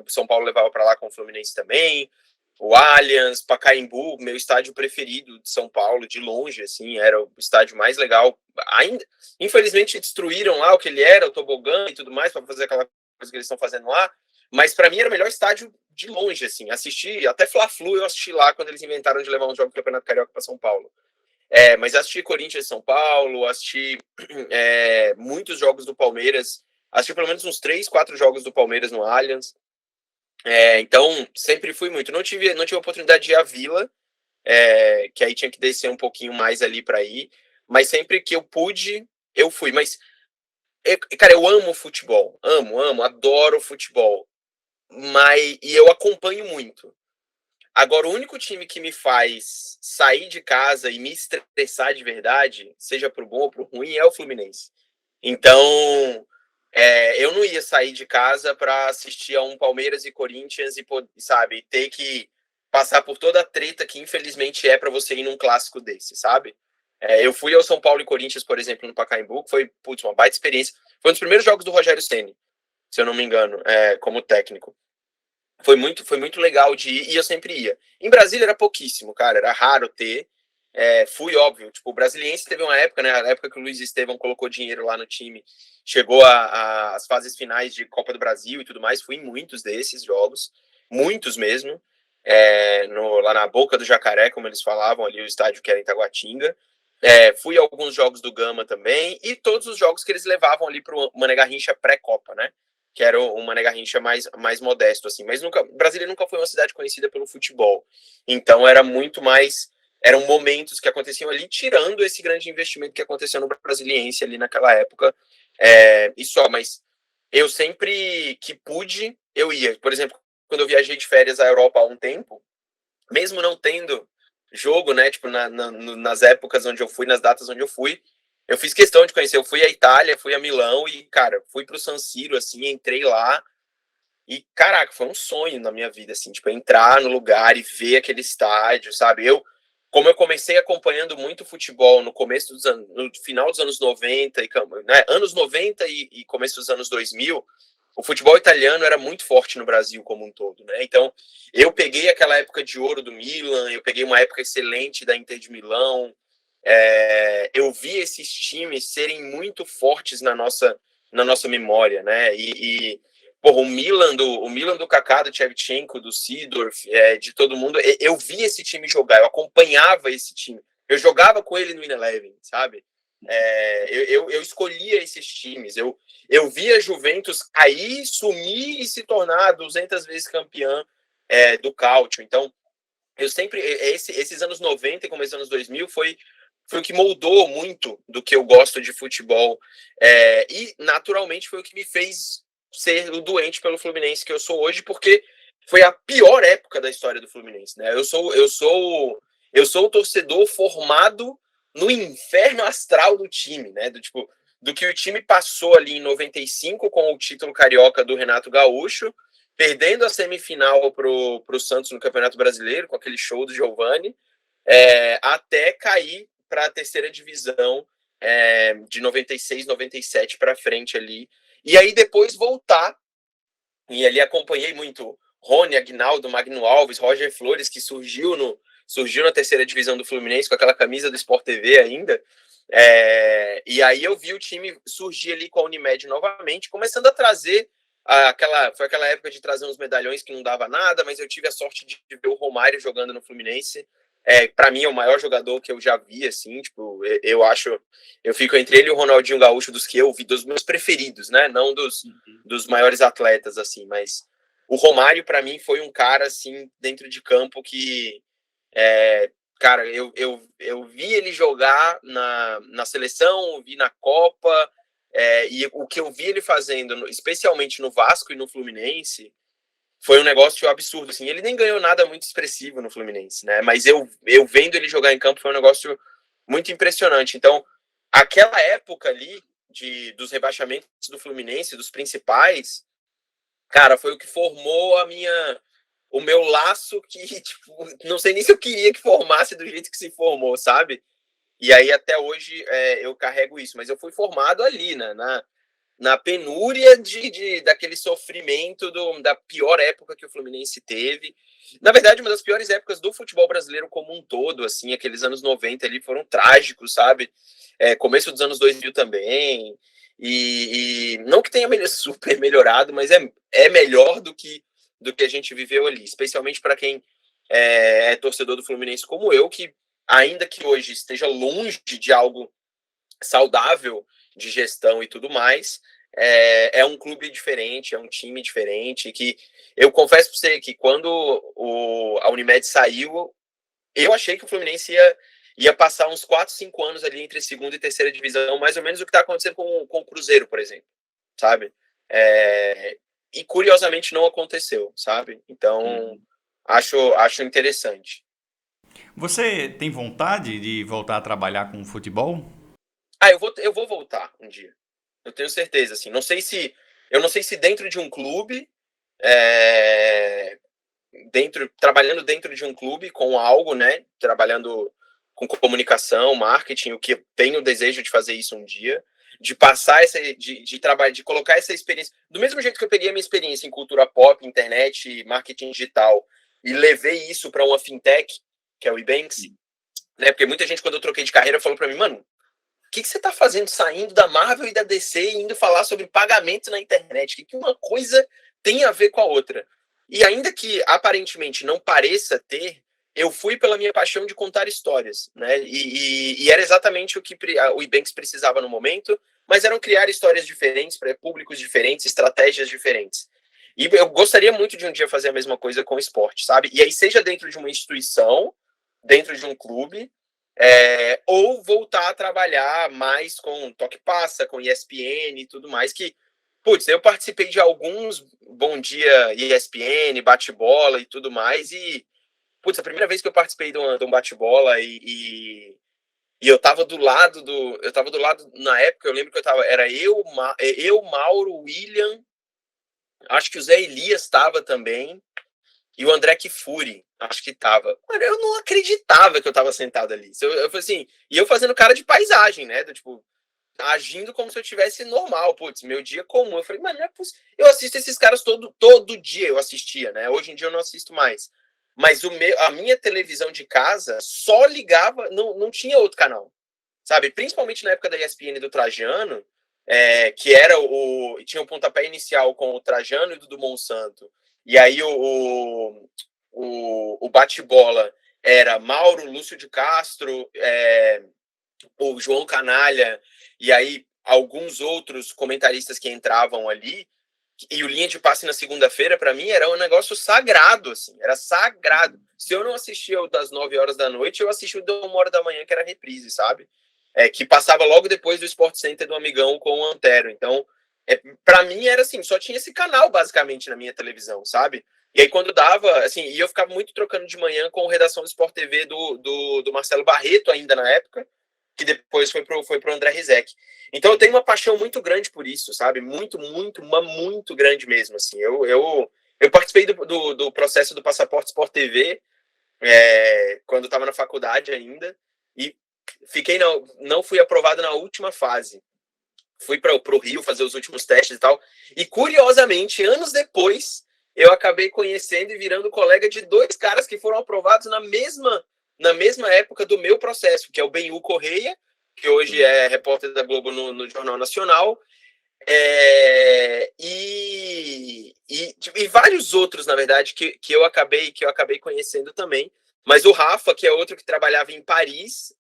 São Paulo levava para lá com o Fluminense também, o Allianz, Pacaembu, meu estádio preferido de São Paulo, de longe, assim, era o estádio mais legal. Ainda, infelizmente, destruíram lá o que ele era, o tobogã e tudo mais, para fazer aquela coisa que eles estão fazendo lá. Mas para mim era o melhor estádio de longe, assim. Assisti, até Fla-Flu eu assisti lá quando eles inventaram de levar um jogo do Campeonato Carioca para São Paulo. Mas assisti Corinthians e São Paulo, assisti muitos jogos do Palmeiras, assisti pelo menos uns 3, 4 jogos do Palmeiras no Allianz. Então, sempre fui muito. Não tive a oportunidade de ir à Vila, que aí tinha que descer um pouquinho mais ali para ir, mas sempre que eu pude, eu fui. Mas, cara, eu amo futebol, amo, adoro futebol, e eu acompanho muito. Agora, o único time que me faz sair de casa e me estressar de verdade, seja pro bom ou pro ruim, é o Fluminense. Então, eu não ia sair de casa para assistir a um Palmeiras e Corinthians e, sabe, ter que passar por toda a treta que infelizmente é para você ir num clássico desse, sabe? Eu fui ao São Paulo e Corinthians, por exemplo, no Pacaembu, que foi, uma baita experiência. Foi um dos primeiros jogos do Rogério Ceni, se eu não me engano, como técnico. Foi muito legal de ir e eu sempre ia. Em Brasília era pouquíssimo, cara, era raro ter. Fui, óbvio, tipo, o Brasiliense teve uma época, né, a época que o Luiz Estevão colocou dinheiro lá no time, chegou às fases finais de Copa do Brasil e tudo mais, fui em muitos desses jogos, muitos mesmo, lá na Boca do Jacaré, como eles falavam, ali o estádio que era em Taguatinga. Fui a alguns jogos do Gama também, e todos os jogos que eles levavam ali para o Mané Garrincha pré-Copa, né? Que era o Mané Garrincha mais modesto, assim. Mas Brasília nunca foi uma cidade conhecida pelo futebol. Então era muito mais... Eram momentos que aconteciam ali, tirando esse grande investimento que aconteceu no Brasiliense ali naquela época. E só, mas eu sempre que pude, eu ia. Por exemplo, quando eu viajei de férias à Europa há um tempo, mesmo não tendo jogo, né? Tipo, nas épocas onde eu fui, nas datas onde eu fiz questão de conhecer. Eu fui à Itália, fui a Milão e, cara, fui pro San Siro, assim, entrei lá. E, caraca, foi um sonho na minha vida, assim, tipo, entrar no lugar e ver aquele estádio, sabe? Como eu comecei acompanhando muito futebol no começo no final dos anos 90, né, anos 90 e começo dos anos 2000, o futebol italiano era muito forte no Brasil como um todo, né? Então, eu peguei aquela época de ouro do Milan, eu peguei uma época excelente da Inter de Milão, eu vi esses times serem muito fortes na nossa memória, né? Porra, o Milan do Kaká, do Shevchenko, do Seedorf, de todo mundo, eu vi esse time jogar, eu acompanhava esse time, eu jogava com ele no Eleven, sabe? Eu escolhia esses times. Eu via a Juventus cair, sumir e se tornar 200 vezes campeã do Calcio. Então, eu sempre... Esses anos 90 e começo dos anos 2000 foi o que moldou muito do que eu gosto de futebol. E, naturalmente, foi o que me fez ser o doente pelo Fluminense que eu sou hoje, porque foi a pior época da história do Fluminense, né? Eu sou o torcedor formado no inferno astral do time, né? Do que o time passou ali em 95 com o título carioca do Renato Gaúcho, perdendo a semifinal pro Santos no Campeonato Brasileiro, com aquele show do Giovani, até cair para a terceira divisão de 96, 97 para frente ali. E aí depois voltar, e ali acompanhei muito Rony, Aguinaldo, Magno Alves, Roger Flores, que surgiu na terceira divisão do Fluminense com aquela camisa do Sport TV ainda. E aí eu vi o time surgir ali com a Unimed novamente, começando a trazer foi aquela época de trazer uns medalhões que não dava nada, mas eu tive a sorte de ver o Romário jogando no Fluminense. Para mim é o maior jogador que eu já vi, assim, tipo, eu fico entre ele e o Ronaldinho Gaúcho dos que eu vi, dos meus preferidos, né? Não dos maiores atletas, assim, mas o Romário, para mim, foi um cara, assim, dentro de campo que, cara, eu vi ele jogar na seleção, vi na Copa, e o que eu vi ele fazendo, especialmente no Vasco e no Fluminense, foi um negócio absurdo, assim. Ele nem ganhou nada muito expressivo no Fluminense, né? Mas eu vendo ele jogar em campo foi um negócio muito impressionante. Então, aquela época ali dos rebaixamentos do Fluminense, dos principais, cara, foi o que formou o meu laço que, tipo, não sei nem se eu queria que formasse do jeito que se formou, sabe? E aí até hoje eu carrego isso, mas eu fui formado ali, né? Na penúria daquele sofrimento da pior época que o Fluminense teve. Na verdade, uma das piores épocas do futebol brasileiro como um todo, assim, aqueles anos 90 ali foram trágicos, sabe? Começo dos anos 2000 também. E não que tenha super melhorado, mas é melhor do que a gente viveu ali, especialmente para quem é torcedor do Fluminense como eu, que ainda que hoje esteja longe de algo saudável de gestão e tudo mais, é um clube diferente, é um time diferente, que eu confesso para você que quando a Unimed saiu, eu achei que o Fluminense ia passar uns 4, 5 anos ali entre segunda e terceira divisão, mais ou menos o que está acontecendo com o Cruzeiro, por exemplo, sabe? E curiosamente não aconteceu, sabe? Então, acho interessante. Você tem vontade de voltar a trabalhar com futebol? Eu vou voltar um dia. Eu tenho certeza, assim. Eu não sei se dentro de um clube, trabalhando dentro de um clube com algo, né? Trabalhando com comunicação, marketing, o que eu tenho o desejo de fazer isso um dia, de passar de colocar essa experiência, do mesmo jeito que eu peguei a minha experiência em cultura pop, internet, marketing digital, e levei isso para uma fintech, que é o Ebanks, né? Porque muita gente, quando eu troquei de carreira, falou para mim, mano, o que você está fazendo saindo da Marvel e da DC e indo falar sobre pagamento na internet? O que uma coisa tem a ver com a outra? E ainda que aparentemente não pareça ter, eu fui pela minha paixão de contar histórias, né? E era exatamente o que o Ebanks precisava no momento, mas eram criar histórias diferentes para públicos diferentes, estratégias diferentes. E eu gostaria muito de um dia fazer a mesma coisa com o esporte, sabe? E aí, seja dentro de uma instituição, dentro de um clube, ou voltar a trabalhar mais com Toque Passa, com ESPN e tudo mais, que, putz, eu participei de alguns Bom Dia ESPN, bate-bola e tudo mais, e, putz, a primeira vez que eu participei de um bate-bola e eu tava do lado, na época, eu lembro que era eu, Mauro, William, acho que o Zé Elias estava também, e o André Kfouri, acho que tava. Mano, eu não acreditava que eu tava sentado ali. Eu falei assim, e eu fazendo cara de paisagem, né? Tipo, agindo como se eu tivesse normal, putz, meu dia comum. Eu falei, mano, não é possível. Eu assisto esses caras todo dia, eu assistia, né? Hoje em dia eu não assisto mais. Mas a minha televisão de casa só ligava, não tinha outro canal, sabe? Principalmente na época da ESPN do Trajano, que tinha o pontapé inicial com o Trajano e o do Monsanto. E aí o bate-bola era Mauro, Lúcio de Castro, o João Canalha, e aí alguns outros comentaristas que entravam ali, e o Linha de Passe na segunda-feira, para mim, era um negócio sagrado, assim, era sagrado. Se eu não assistia o das 9 horas da noite, eu assistia o da 1 hora da manhã, que era reprise, sabe? Que passava logo depois do Sport Center do Amigão com o Antero. Então, para mim, era assim, só tinha esse canal, basicamente, na minha televisão, sabe? E aí, quando dava, assim, e eu ficava muito trocando de manhã com a redação do Sport TV do Marcelo Barreto, ainda na época, que depois foi pro André Rizek. Então eu tenho uma paixão muito grande por isso, sabe? Muito grande mesmo, assim. Eu participei do processo do Passaporte Sport TV quando estava na faculdade ainda, e não fui aprovado na última fase. Fui para o Rio fazer os últimos testes e tal, e curiosamente, anos depois, eu acabei conhecendo e virando colega de 2 caras que foram aprovados na mesma época do meu processo, que é o Benhu Correia, que hoje é repórter da Globo no Jornal Nacional, e vários outros, na verdade, que eu acabei conhecendo também. Mas o Rafa, que é outro que trabalhava em Paris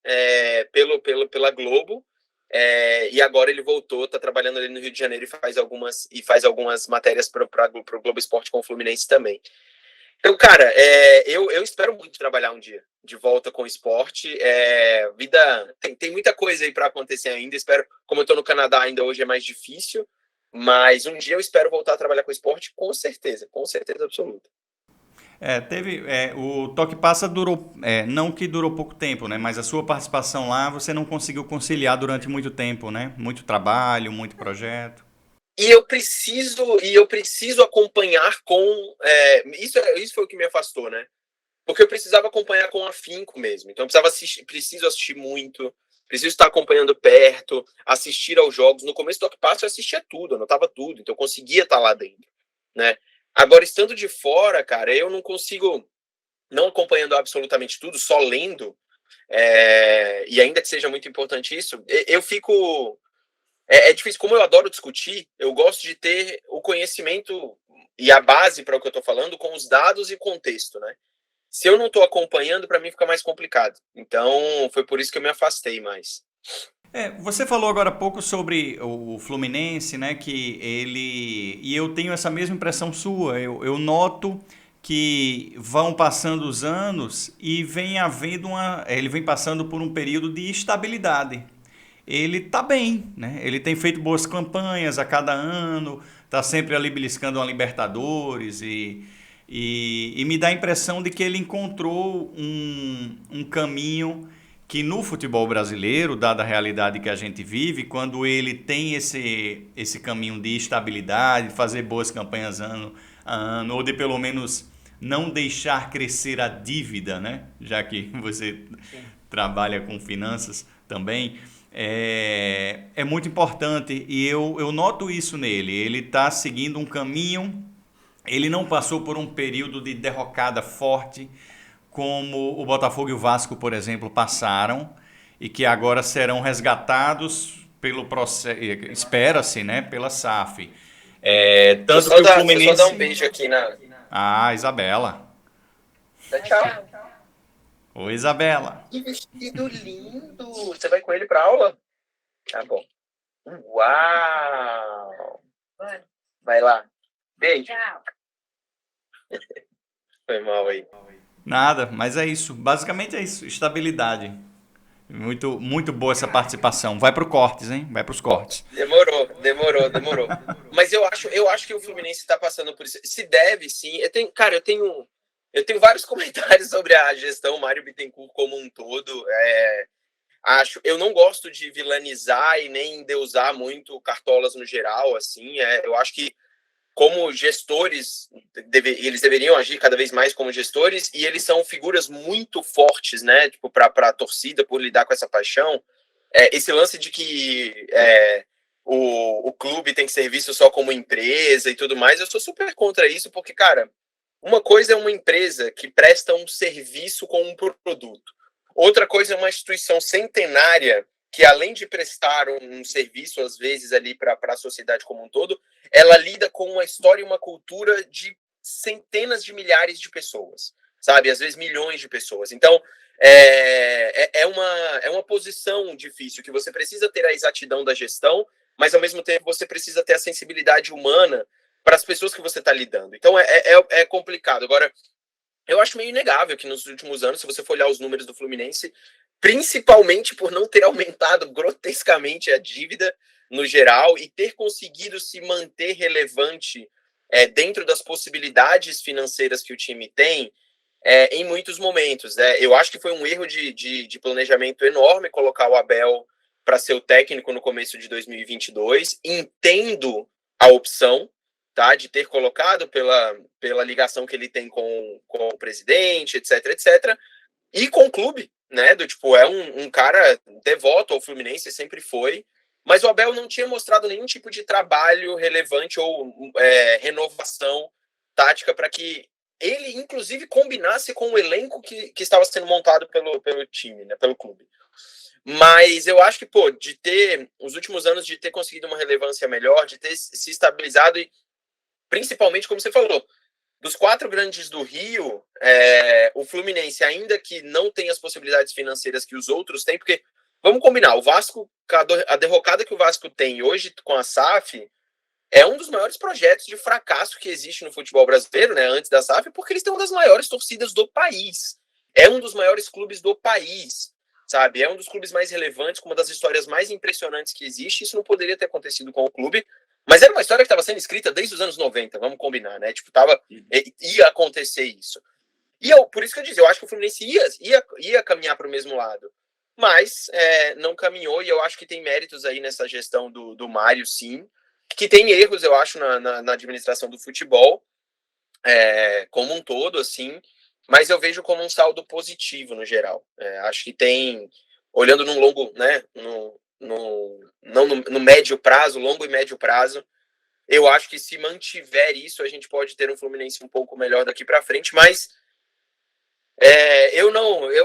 pela Globo, e agora ele voltou, está trabalhando ali no Rio de Janeiro e faz algumas matérias para o Globo Esporte com o Fluminense também. Então, cara, eu espero muito trabalhar um dia de volta com o esporte. Vida tem muita coisa aí para acontecer ainda. Espero, como eu estou no Canadá ainda hoje é mais difícil, mas um dia eu espero voltar a trabalhar com esporte com certeza absoluta. O Toque Passa durou, não que durou pouco tempo, né? Mas a sua participação lá você não conseguiu conciliar durante muito tempo, né? Muito trabalho, muito projeto. E eu preciso acompanhar com. Isso foi o que me afastou, né? Porque eu precisava acompanhar com afinco mesmo. Então eu preciso assistir muito, preciso estar acompanhando perto, assistir aos jogos. No começo do Toque Passo eu assistia tudo, eu anotava tudo, então eu conseguia estar lá dentro, né? Agora, estando de fora, cara, eu não consigo, não acompanhando absolutamente tudo, só lendo, e ainda que seja muito importante isso, eu fico. É difícil, como eu adoro discutir, eu gosto de ter o conhecimento e a base para o que eu estou falando com os dados e contexto, né? Se eu não estou acompanhando, para mim fica mais complicado. Então, foi por isso que eu me afastei mais. Você falou agora há pouco sobre o Fluminense, né? Que ele. E eu tenho essa mesma impressão sua. Eu noto que vão passando os anos e vem havendo uma. Ele vem passando por um período de estabilidade. Ele tá bem, né? Ele tem feito boas campanhas a cada ano, tá sempre ali beliscando uma Libertadores e me dá a impressão de que ele encontrou um caminho que no futebol brasileiro, dada a realidade que a gente vive, quando ele tem esse caminho de estabilidade, fazer boas campanhas ano a ano, ou de pelo menos não deixar crescer a dívida, né? Já que você trabalha com finanças também, é muito importante e eu noto isso nele. Ele está seguindo um caminho, ele não passou por um período de derrocada forte como o Botafogo e o Vasco, por exemplo, passaram e que agora serão resgatados pelo processo, espera-se, né, pela SAF. Tanto que o Fluminense... Deixa eu só dar um beijo aqui na... Ah, Isabela. Dá tchau. Oi, Isabela. Que vestido lindo! Você vai com ele para aula? Tá bom. Uau! Vai lá. Beijo. Tchau. Foi mal aí. Nada, mas é isso. Basicamente é isso. Estabilidade. Muito, muito boa essa participação. Vai pro cortes, hein? Vai pros cortes. Demorou. Mas eu acho que o Fluminense está passando por isso. Se deve, sim. Eu tenho vários comentários sobre a gestão Mário Bittencourt como um todo. Eu não gosto de vilanizar e nem endeusar muito cartolas no geral, assim. Eu acho que como gestores, eles deveriam agir cada vez mais como gestores, e eles são figuras muito fortes, né, tipo, para a torcida, por lidar com essa paixão. Esse lance de que o clube tem que ser visto só como empresa e tudo mais, eu sou super contra isso, porque, cara, uma coisa é uma empresa que presta um serviço com um produto. Outra coisa é uma instituição centenária que, além de prestar um serviço, às vezes, ali para a sociedade como um todo, ela lida com uma história e uma cultura de centenas de milhares de pessoas, sabe? Às vezes milhões de pessoas. Então, É uma posição difícil, que você precisa ter a exatidão da gestão, mas ao mesmo tempo você precisa ter a sensibilidade humana para as pessoas que você está lidando. Então é complicado. Agora, eu acho meio inegável que nos últimos anos, se você for olhar os números do Fluminense, principalmente por não ter aumentado grotescamente a dívida no geral e ter conseguido se manter relevante dentro das possibilidades financeiras que o time tem, em muitos momentos. Eu acho que foi um erro de planejamento enorme colocar o Abel para ser o técnico no começo de 2022. Entendo a opção, tá, de ter colocado pela ligação que ele tem com o presidente, etc, etc. E com o clube, né? Do tipo, é um cara devoto ao Fluminense, sempre foi. Mas o Abel não tinha mostrado nenhum tipo de trabalho relevante ou renovação tática para que ele, inclusive, combinasse com o elenco que estava sendo montado pelo time, né? Pelo clube. Mas eu acho que, pô, de ter, os últimos anos, de ter conseguido uma relevância melhor, de ter se estabilizado e, principalmente, como você falou, dos 4 grandes do Rio, o Fluminense, ainda que não tenha as possibilidades financeiras que os outros têm, porque, vamos combinar, o Vasco, a derrocada que o Vasco tem hoje com a SAF, é um dos maiores projetos de fracasso que existe no futebol brasileiro, né, antes da SAF, porque eles têm uma das maiores torcidas do país. É um dos maiores clubes do país, sabe? É um dos clubes mais relevantes, com uma das histórias mais impressionantes que existe. Isso não poderia ter acontecido com o clube, mas era uma história que estava sendo escrita desde os anos 90, vamos combinar, né? Tipo, ia acontecer isso. E por isso que eu disse, eu acho que o Fluminense ia caminhar para o mesmo lado. Mas não caminhou, e eu acho que tem méritos aí nessa gestão do Mário, sim. Que tem erros, eu acho, na administração do futebol, como um todo, assim. Mas eu vejo como um saldo positivo no geral. Acho que tem, olhando num longo, né? Não no médio prazo, longo e médio prazo, eu acho que se mantiver isso, a gente pode ter um Fluminense um pouco melhor daqui para frente, mas eu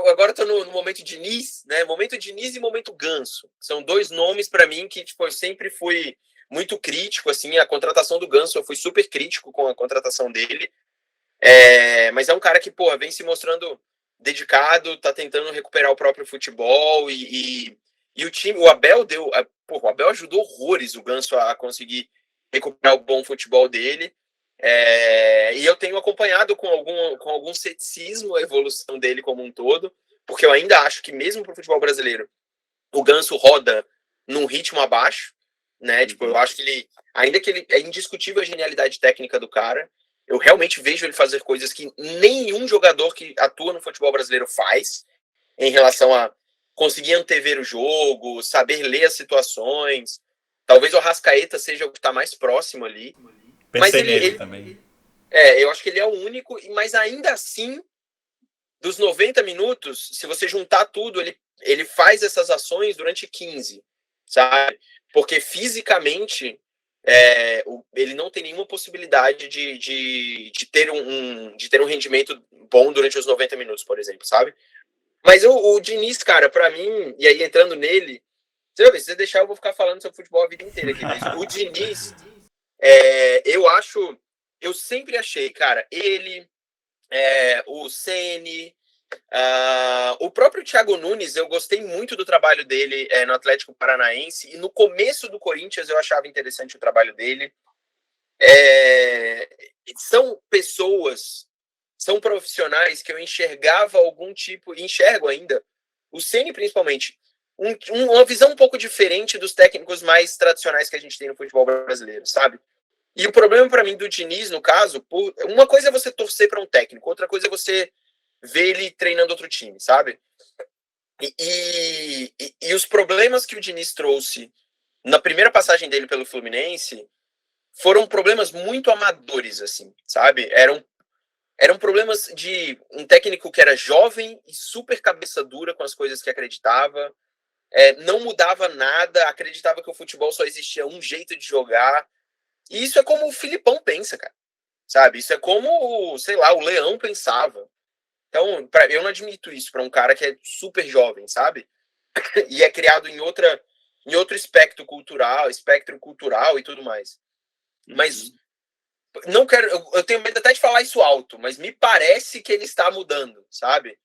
agora estou no momento Diniz, né? Momento Diniz e momento Ganso. São 2 nomes para mim que tipo, eu sempre fui muito crítico, assim, a contratação do Ganso, eu fui super crítico com a contratação dele, mas é um cara que, porra, vem se mostrando dedicado, tá tentando recuperar o próprio futebol e o time, o Abel o Abel ajudou horrores o Ganso a conseguir recuperar o bom futebol dele. E eu tenho acompanhado com algum ceticismo a evolução dele como um todo, porque eu ainda acho que mesmo para o futebol brasileiro, o Ganso roda num ritmo abaixo, né? Tipo, eu acho que ainda que ele é indiscutível a genialidade técnica do cara, eu realmente vejo ele fazer coisas que nenhum jogador que atua no futebol brasileiro faz, em relação a conseguir antever o jogo, saber ler as situações. Talvez o Arrascaeta seja o que está mais próximo ali. Mas Pensei nele também. eu acho que ele é o único, mas ainda assim, dos 90 minutos, se você juntar tudo, ele faz essas ações durante 15, sabe? Porque fisicamente ele não tem nenhuma possibilidade de ter um rendimento bom durante os 90 minutos, por exemplo, sabe? Mas o Diniz, cara, para mim, e aí entrando nele, se você deixar, eu vou ficar falando sobre futebol a vida inteira aqui, mas o Diniz, eu sempre achei, cara, ele, o Ceni, o próprio Thiago Nunes, eu gostei muito do trabalho dele no Atlético Paranaense, e no começo do Corinthians eu achava interessante o trabalho dele. São pessoas, são profissionais que eu enxergava algum tipo, enxergo ainda, o Ceni principalmente, uma visão um pouco diferente dos técnicos mais tradicionais que a gente tem no futebol brasileiro, sabe? E o problema para mim do Diniz, no caso, uma coisa é você torcer para um técnico, outra coisa é você ver ele treinando outro time, sabe? E os problemas que o Diniz trouxe na primeira passagem dele pelo Fluminense foram problemas muito amadores, assim, sabe? Eram problemas de um técnico que era jovem e super cabeça dura com as coisas que acreditava, não mudava nada, acreditava que o futebol só existia um jeito de jogar. E isso é como o Filipão pensa, cara. Sabe? Isso é como, sei lá, o Leão pensava. Então, eu não admito isso para um cara que é super jovem, sabe? E é criado em outro espectro cultural e tudo mais. Mas não quero, eu tenho medo até de falar isso alto, mas me parece que ele está mudando, sabe?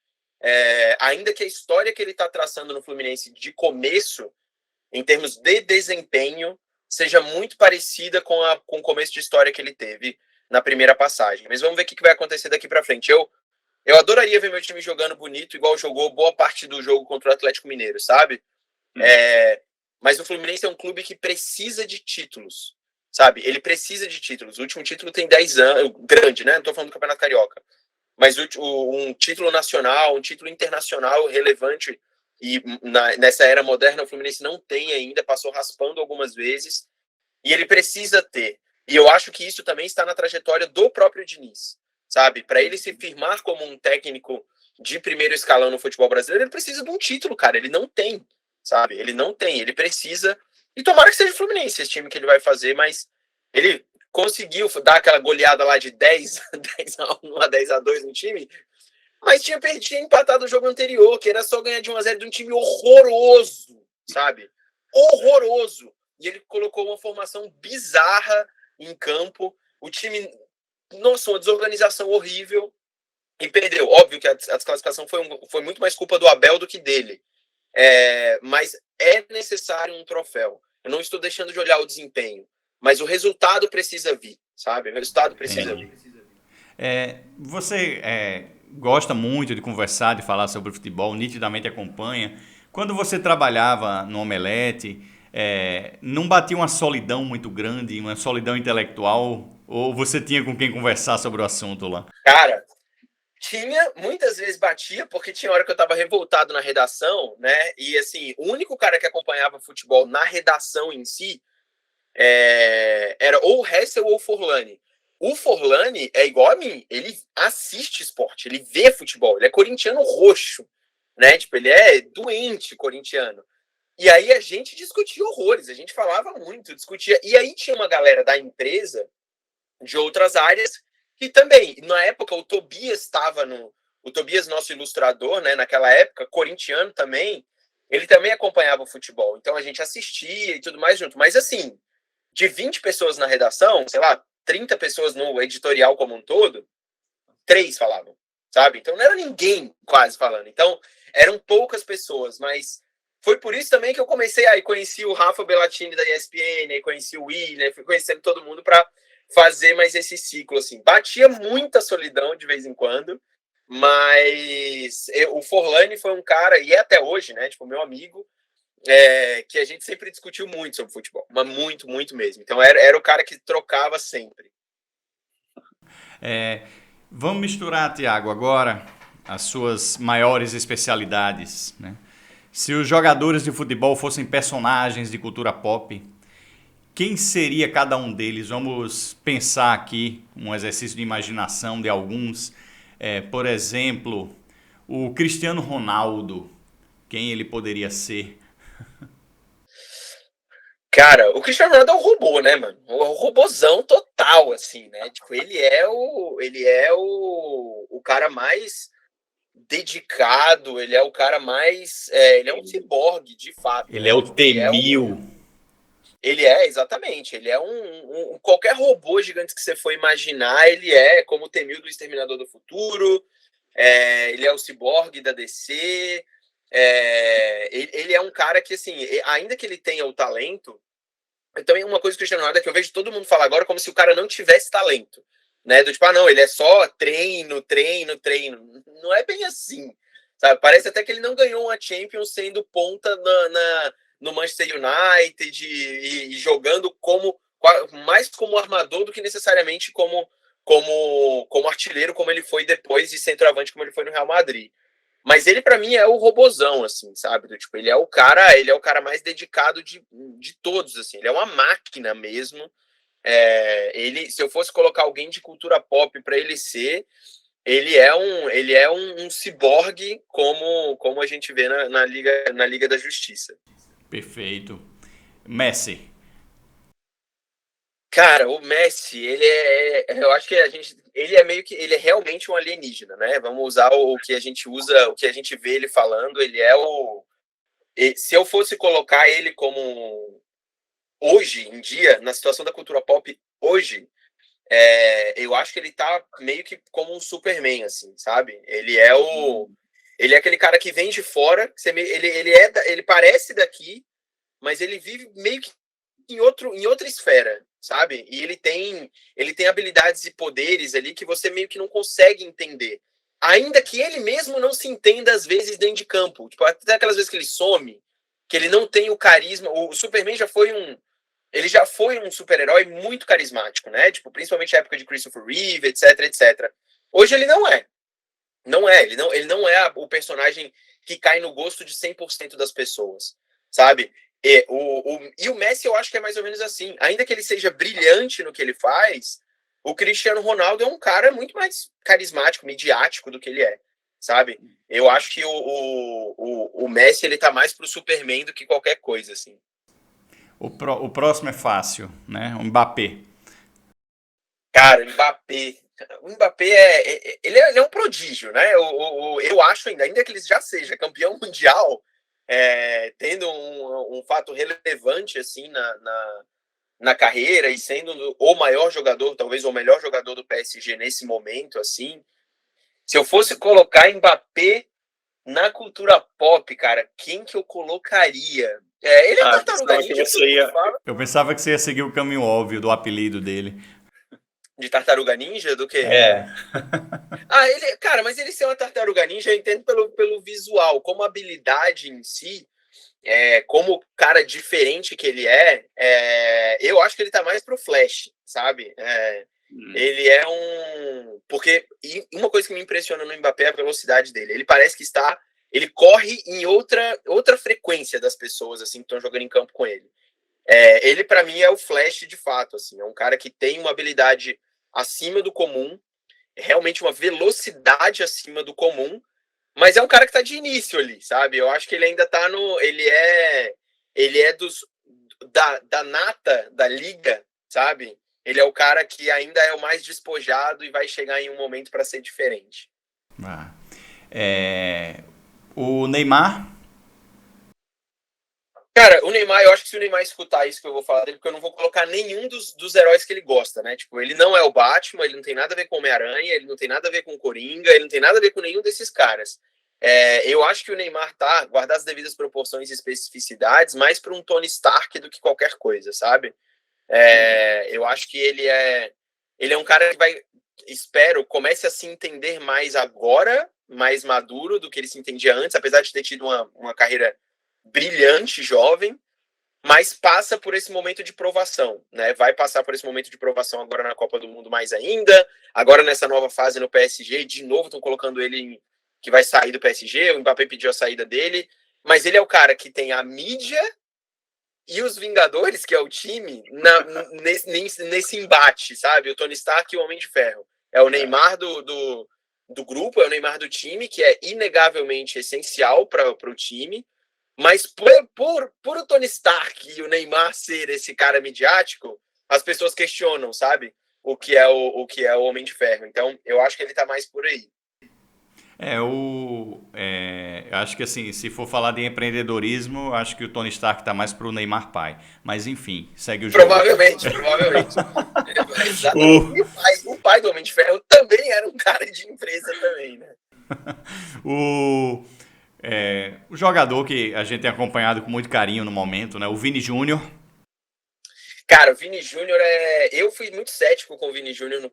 ainda que a história que ele está traçando no Fluminense de começo, em termos de desempenho, seja muito parecida com o começo de história que ele teve na primeira passagem. Mas vamos ver o que vai acontecer daqui para frente. Eu adoraria ver meu time jogando bonito, igual jogou boa parte do jogo contra o Atlético Mineiro, sabe? Mas o Fluminense é um clube que precisa de títulos, sabe? Ele precisa de títulos. O último título tem 10 anos, grande, né? Não tô falando do Campeonato Carioca. Mas um título nacional, um título internacional relevante, e nessa era moderna o Fluminense não tem ainda, passou raspando algumas vezes, e ele precisa ter. E eu acho que isso também está na trajetória do próprio Diniz, sabe? Para ele se firmar como um técnico de primeiro escalão no futebol brasileiro, ele precisa de um título, cara. Ele não tem, sabe? Ele não tem, ele precisa. E tomara que seja o Fluminense esse time que ele vai fazer, mas ele conseguiu dar aquela goleada lá de 10-1 a 10-2 no time, mas tinha empatado o jogo anterior, que era só ganhar de 1-0 de um time horroroso, sabe? Horroroso. E ele colocou uma formação bizarra em campo. O time, nossa, uma desorganização horrível. E perdeu. Óbvio que a desclassificação foi muito mais culpa do Abel do que dele. Mas é necessário um troféu. Eu não estou deixando de olhar o desempenho, mas o resultado precisa vir, sabe? O resultado precisa vir. Você gosta muito de conversar, de falar sobre futebol, nitidamente acompanha. Quando você trabalhava no Omelete, não batia uma solidão muito grande, uma solidão intelectual? Ou você tinha com quem conversar sobre o assunto lá? Cara, tinha, muitas vezes batia, porque tinha hora que eu tava revoltado na redação, né? E assim, o único cara que acompanhava futebol na redação em si era ou o Hessel ou o Forlani. O Forlani é igual a mim, ele assiste esporte, ele vê futebol, ele é corintiano roxo, né? Tipo, ele é doente corintiano. E aí a gente discutia horrores, a gente falava muito, discutia. E aí tinha uma galera da empresa, de outras áreas, que também, na época, o Tobias estava no. O Tobias, nosso ilustrador, né, naquela época, corintiano também, ele também acompanhava o futebol. Então a gente assistia e tudo mais junto. Mas assim, de 20 pessoas na redação, sei lá, 30 pessoas no editorial como um todo, 3 falavam, sabe? Então não era ninguém quase falando. Então eram poucas pessoas, mas foi por isso também que eu comecei aí, conheci o Rafa Bellatini da ESPN, aí conheci o William, fui conhecendo todo mundo para fazer mais esse ciclo, assim. Batia muita solidão de vez em quando, mas o Forlani foi um cara, e é até hoje, né, tipo, meu amigo, que a gente sempre discutiu muito sobre futebol, mas muito, muito mesmo. Então era o cara que trocava sempre. Vamos misturar, Tiago, agora as suas maiores especialidades, né? Se os jogadores de futebol fossem personagens de cultura pop, quem seria cada um deles? Vamos pensar aqui um exercício de imaginação de alguns. Por exemplo, o Cristiano Ronaldo. Quem ele poderia ser? Cara, o Cristiano Ronaldo é um robô, né, mano? Um robozão total, assim, né? Tipo, ele é o cara mais dedicado, ele é o cara mais. Ele é um ciborgue, de fato, Ele é né? o Tipo, ele é T-1000. exatamente, ele é qualquer robô gigante que você for imaginar, ele é como o T-1000 do Exterminador do Futuro, ele é o ciborgue da DC, ele é um cara que, assim, ainda que ele tenha o talento, também uma coisa que o Cristiano Ronaldo é que eu vejo todo mundo falar agora como se o cara não tivesse talento, né? Do tipo, não, ele é só treino, treino, treino. Não é bem assim, sabe? Parece até que ele não ganhou uma Champions sendo ponta no Manchester United e jogando mais como armador do que necessariamente como artilheiro, como ele foi depois de centroavante, como ele foi no Real Madrid. Mas ele, para mim, é o robozão, assim, sabe? Tipo, ele é o cara mais dedicado de todos, assim. Ele é uma máquina mesmo. Se eu fosse colocar alguém de cultura pop para ele ser, ele é um ciborgue como a gente vê na Liga da Justiça. Perfeito. Messi. Cara, o Messi, eu acho que ele é realmente um alienígena, né? Vamos usar o que a gente usa, o que a gente vê ele falando, se eu fosse colocar ele como hoje em dia, na situação da cultura pop hoje, eu acho que ele tá meio que como um Superman, assim, sabe? Ele é aquele cara que vem de fora, ele parece daqui, mas ele vive meio que em outra esfera, sabe? E ele tem habilidades e poderes ali que você meio que não consegue entender. Ainda que ele mesmo não se entenda às vezes dentro de campo. Tipo, até aquelas vezes que ele some, que ele não tem o carisma. O Superman ele já foi um super-herói muito carismático, né? Tipo, principalmente na época de Christopher Reeve, etc, etc. Hoje ele não é. Não é, ele não é o personagem que cai no gosto de 100% das pessoas, sabe? E o Messi eu acho que é mais ou menos assim. Ainda que ele seja brilhante no que ele faz, o Cristiano Ronaldo é um cara muito mais carismático, midiático do que ele é, sabe? Eu acho que o Messi ele tá mais pro Superman do que qualquer coisa, assim. O próximo é fácil, né? O Mbappé. Cara, o Mbappé ele é um prodígio, né? Eu acho ainda que ele já seja campeão mundial, tendo um fato relevante assim na carreira e sendo o maior jogador, talvez o melhor jogador do PSG nesse momento, assim. Se eu fosse colocar Mbappé na cultura pop, cara, quem que eu colocaria? Ele é Tartaruga Ninja, que todo mundo fala. Eu pensava que você ia seguir o caminho óbvio do apelido dele. De Tartaruga Ninja, do quê? É. Cara, mas ele ser uma Tartaruga Ninja, eu entendo pelo visual, como habilidade em si, como cara diferente que ele eu acho que ele tá mais pro Flash, sabe? Ele é um. Porque uma coisa que me impressiona no Mbappé é a velocidade dele. Ele parece que ele corre em outra frequência das pessoas assim que estão jogando em campo com ele. Ele, para mim, é o Flash de fato. Assim, é um cara que tem uma habilidade acima do comum, realmente uma velocidade acima do comum, mas é um cara que tá de início ali, sabe? Eu acho que ele ainda tá no. Ele é da nata da liga, sabe? Ele é o cara que ainda é o mais despojado e vai chegar em um momento para ser diferente. Ah. O Neymar. Cara, o Neymar, eu acho que se o Neymar escutar isso que eu vou falar dele, porque eu não vou colocar nenhum dos heróis que ele gosta, né? Tipo, ele não é o Batman, ele não tem nada a ver com o Homem-Aranha, ele não tem nada a ver com o Coringa, ele não tem nada a ver com nenhum desses caras. Eu acho que o Neymar tá, guardar as devidas proporções e especificidades, mais para um Tony Stark do que qualquer coisa, sabe? Eu acho que ele é um cara que espero, comece a se entender mais agora, mais maduro do que ele se entendia antes, apesar de ter tido uma carreira brilhante, jovem, mas passa por esse momento de provação, né? Vai passar por esse momento de provação agora na Copa do Mundo mais ainda, agora nessa nova fase no PSG, de novo estão colocando ele que vai sair do PSG, o Mbappé pediu a saída dele, mas ele é o cara que tem a mídia e os Vingadores, que é o time, nesse embate, sabe? O Tony Stark e o Homem de Ferro. É o Neymar do grupo, é o Neymar do time, que é inegavelmente essencial para o time, mas por o Tony Stark e o Neymar ser esse cara midiático, as pessoas questionam, sabe? O que é o Homem de Ferro. Então, eu acho que ele tá mais por aí. Eu acho que assim, se for falar de empreendedorismo, acho que o Tony Stark tá mais pro Neymar pai. Mas enfim, segue o jogo. Provavelmente. Exatamente. O pai do Homem de Ferro também era um cara de empresa também, né? O jogador que a gente tem acompanhado com muito carinho no momento, né? O Vini Júnior. Cara, o Vini Júnior eu fui muito cético com o Vini Júnior no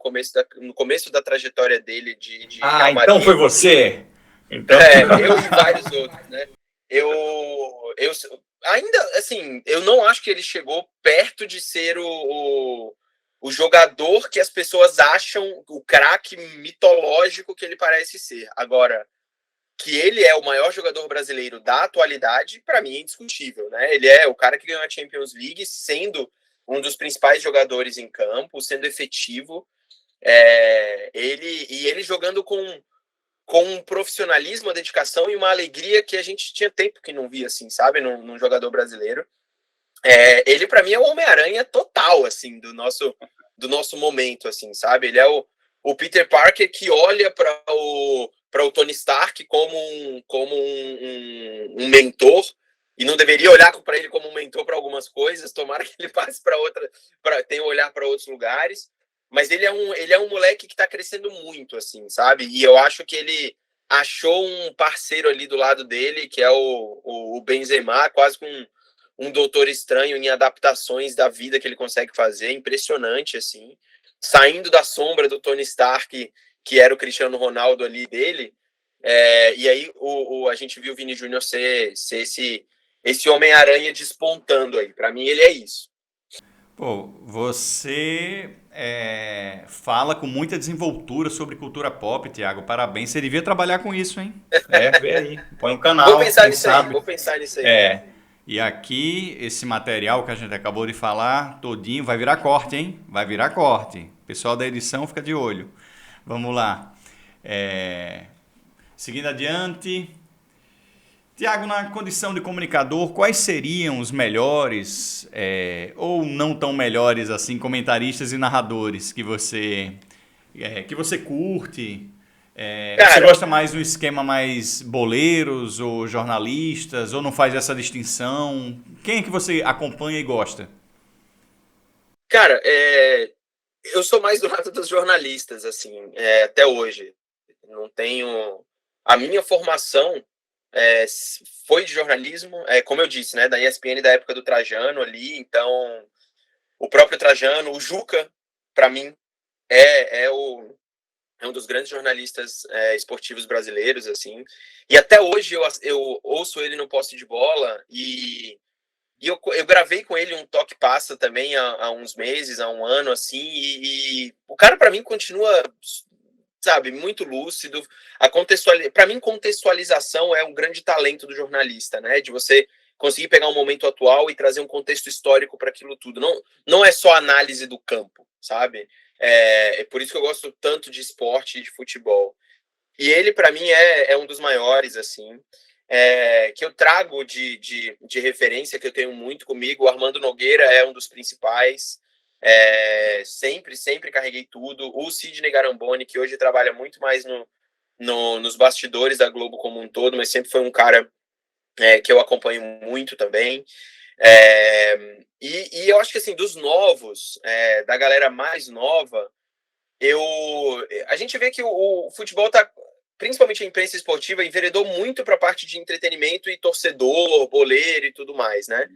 começo da trajetória dele de Real Madrid. Então foi você. Então... eu e vários outros, né? Eu ainda, assim, eu não acho que ele chegou perto de ser o jogador que as pessoas acham, o craque mitológico que ele parece ser. Agora, que ele é o maior jogador brasileiro da atualidade, para mim é indiscutível, né? Ele é o cara que ganhou a Champions League, sendo um dos principais jogadores em campo, sendo efetivo. Ele jogando com um profissionalismo, uma dedicação e uma alegria que a gente tinha tempo que não via, assim, sabe? Num jogador brasileiro. Ele, para mim, é o Homem-Aranha total, assim, do nosso momento, assim, sabe? Ele é o Peter Parker que olha para o Tony Stark como um mentor e não deveria olhar para ele como um mentor para algumas coisas. Tomara que ele passe tenha um olhar para outros lugares. Mas ele é um moleque que está crescendo muito, assim, sabe? E eu acho que achou um parceiro ali do lado dele, que é o Benzema, quase com um doutor estranho em adaptações da vida que ele consegue fazer, impressionante, assim. Saindo da sombra do Tony Stark, que era o Cristiano Ronaldo ali dele, e aí a gente viu o Vini Júnior ser esse Homem-Aranha despontando aí. Para mim, ele é isso. Pô, você fala com muita desenvoltura sobre cultura pop, Thiago. Parabéns. Você devia trabalhar com isso, hein? Vê aí. Põe um Vou canal, pensar quem nisso aí, sabe. vou pensar nisso aí. É. E aqui, esse material que a gente acabou de falar, todinho, vai virar corte, hein? Vai virar corte. Pessoal da edição, fica de olho. Vamos lá. Seguindo adiante. Tiago, na condição de comunicador, quais seriam os melhores, ou não tão melhores assim, comentaristas e narradores que você curte? Você Cara, gosta mais de um esquema mais boleiros ou jornalistas, ou não faz essa distinção? Quem é que você acompanha e gosta? cara, eu sou mais do lado dos jornalistas, assim, até hoje. Não tenho. A minha formação foi de jornalismo, como eu disse, né, da ESPN da época do Trajano ali. Então, o próprio Trajano, o Juca, para mim, é um dos grandes jornalistas esportivos brasileiros, assim. E até hoje eu ouço ele no Posse de Bola e eu gravei com ele um Toque Passa também há uns meses, há um ano, assim, e o cara, para mim, continua, sabe, muito lúcido. Para mim, contextualização é um grande talento do jornalista, né? De você conseguir pegar um momento atual e trazer um contexto histórico para aquilo tudo. Não é só análise do campo, sabe? É por isso que eu gosto tanto de esporte e de futebol. E ele, para mim, é um dos maiores, assim, que eu trago de referência, que eu tenho muito comigo. O Armando Nogueira é um dos principais. Sempre carreguei tudo. O Sidney Garamboni, que hoje trabalha muito mais nos bastidores da Globo como um todo, mas sempre foi um cara que eu acompanho muito também. E eu acho que, assim, dos novos, da galera mais nova, a gente vê que o futebol está, principalmente a imprensa esportiva, enveredou muito para a parte de entretenimento e torcedor, boleiro e tudo mais, né?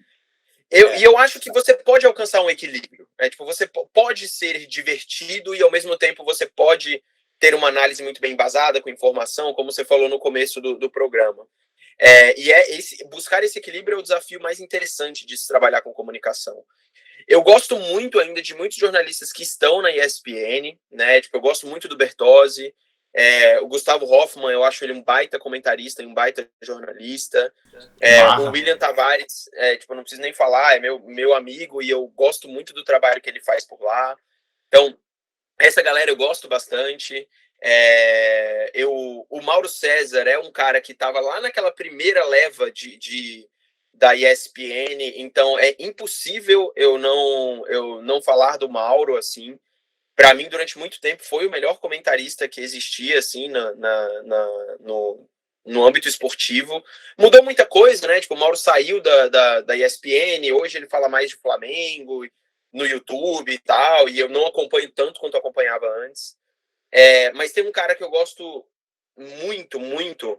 E eu acho que você pode alcançar um equilíbrio. Tipo, você pode ser divertido e, ao mesmo tempo, você pode ter uma análise muito bem embasada, com informação, como você falou no começo do programa. Buscar esse equilíbrio é o desafio mais interessante de se trabalhar com comunicação. Eu gosto muito ainda de muitos jornalistas que estão na ESPN, né? Tipo, eu gosto muito do Bertozzi, o Gustavo Hoffmann, eu acho ele um baita comentarista, um baita jornalista. O Marra. William Tavares, tipo, não preciso nem falar, é meu amigo e eu gosto muito do trabalho que ele faz por lá. Então, essa galera eu gosto bastante. O Mauro César é um cara que estava lá naquela primeira leva da ESPN, então é impossível eu não falar do Mauro, assim. Para mim, durante muito tempo, foi o melhor comentarista que existia, assim, no âmbito esportivo. Mudou muita coisa, né? Tipo, o Mauro saiu da ESPN, hoje ele fala mais de Flamengo, no YouTube e tal, e eu não acompanho tanto quanto eu acompanhava antes. Mas tem um cara que eu gosto muito, muito,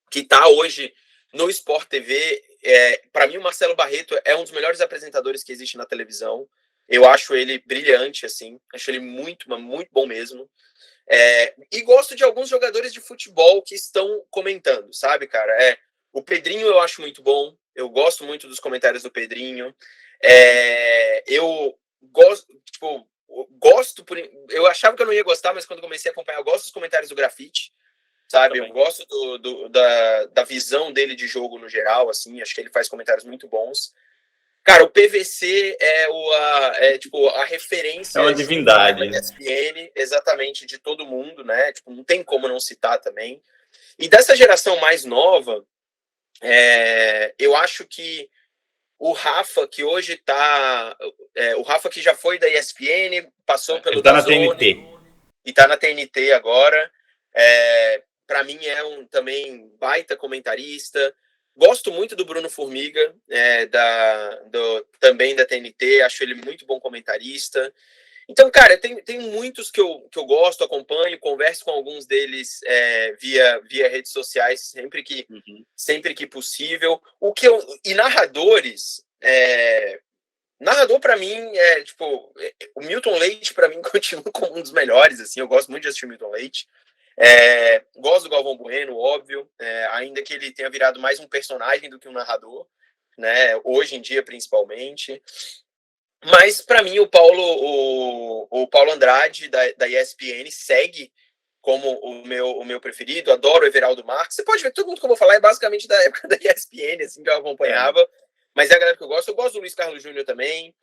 que está hoje no Sport TV. Para mim, o Marcelo Barreto é um dos melhores apresentadores que existe na televisão. Eu acho ele brilhante, assim. Acho ele muito, muito bom mesmo. E gosto de alguns jogadores de futebol que estão comentando, sabe, cara? O Pedrinho eu acho muito bom. Eu gosto muito dos comentários do Pedrinho. Eu gosto, eu achava que eu não ia gostar, mas quando comecei a acompanhar, eu gosto dos comentários do Grafite, sabe? Eu gosto da visão dele de jogo no geral, assim. Acho que ele faz comentários muito bons. Cara, o PVC tipo, a É referência uma junto com a divindade. ESPN, exatamente, de todo mundo, né? Tipo, não tem como não citar também. E dessa geração mais nova, eu acho que o Rafa, que hoje tá. O Rafa, que já foi da ESPN, passou Ele pelo tá na DAZN TNT. e tá na TNT agora. Para mim é um também baita comentarista. Gosto muito do Bruno Formiga, também da TNT, acho ele muito bom comentarista. Então, cara, tem muitos que eu gosto, acompanho, converso com alguns deles via redes sociais sempre que possível. E narradores, narrador para mim tipo, o Milton Leite para mim continua como um dos melhores, assim, eu gosto muito de assistir o Milton Leite. Gosto do Galvão Bueno, óbvio, ainda que ele tenha virado mais um personagem do que um narrador, né? Hoje em dia, principalmente. Mas, para mim, o Paulo Andrade, da ESPN, segue como o meu preferido. Adoro o Everaldo Marques. Você pode ver, todo mundo que eu vou falar é basicamente da época da ESPN, assim, que eu acompanhava. Mas é a galera que eu gosto. Eu gosto do Luiz Carlos Júnior também.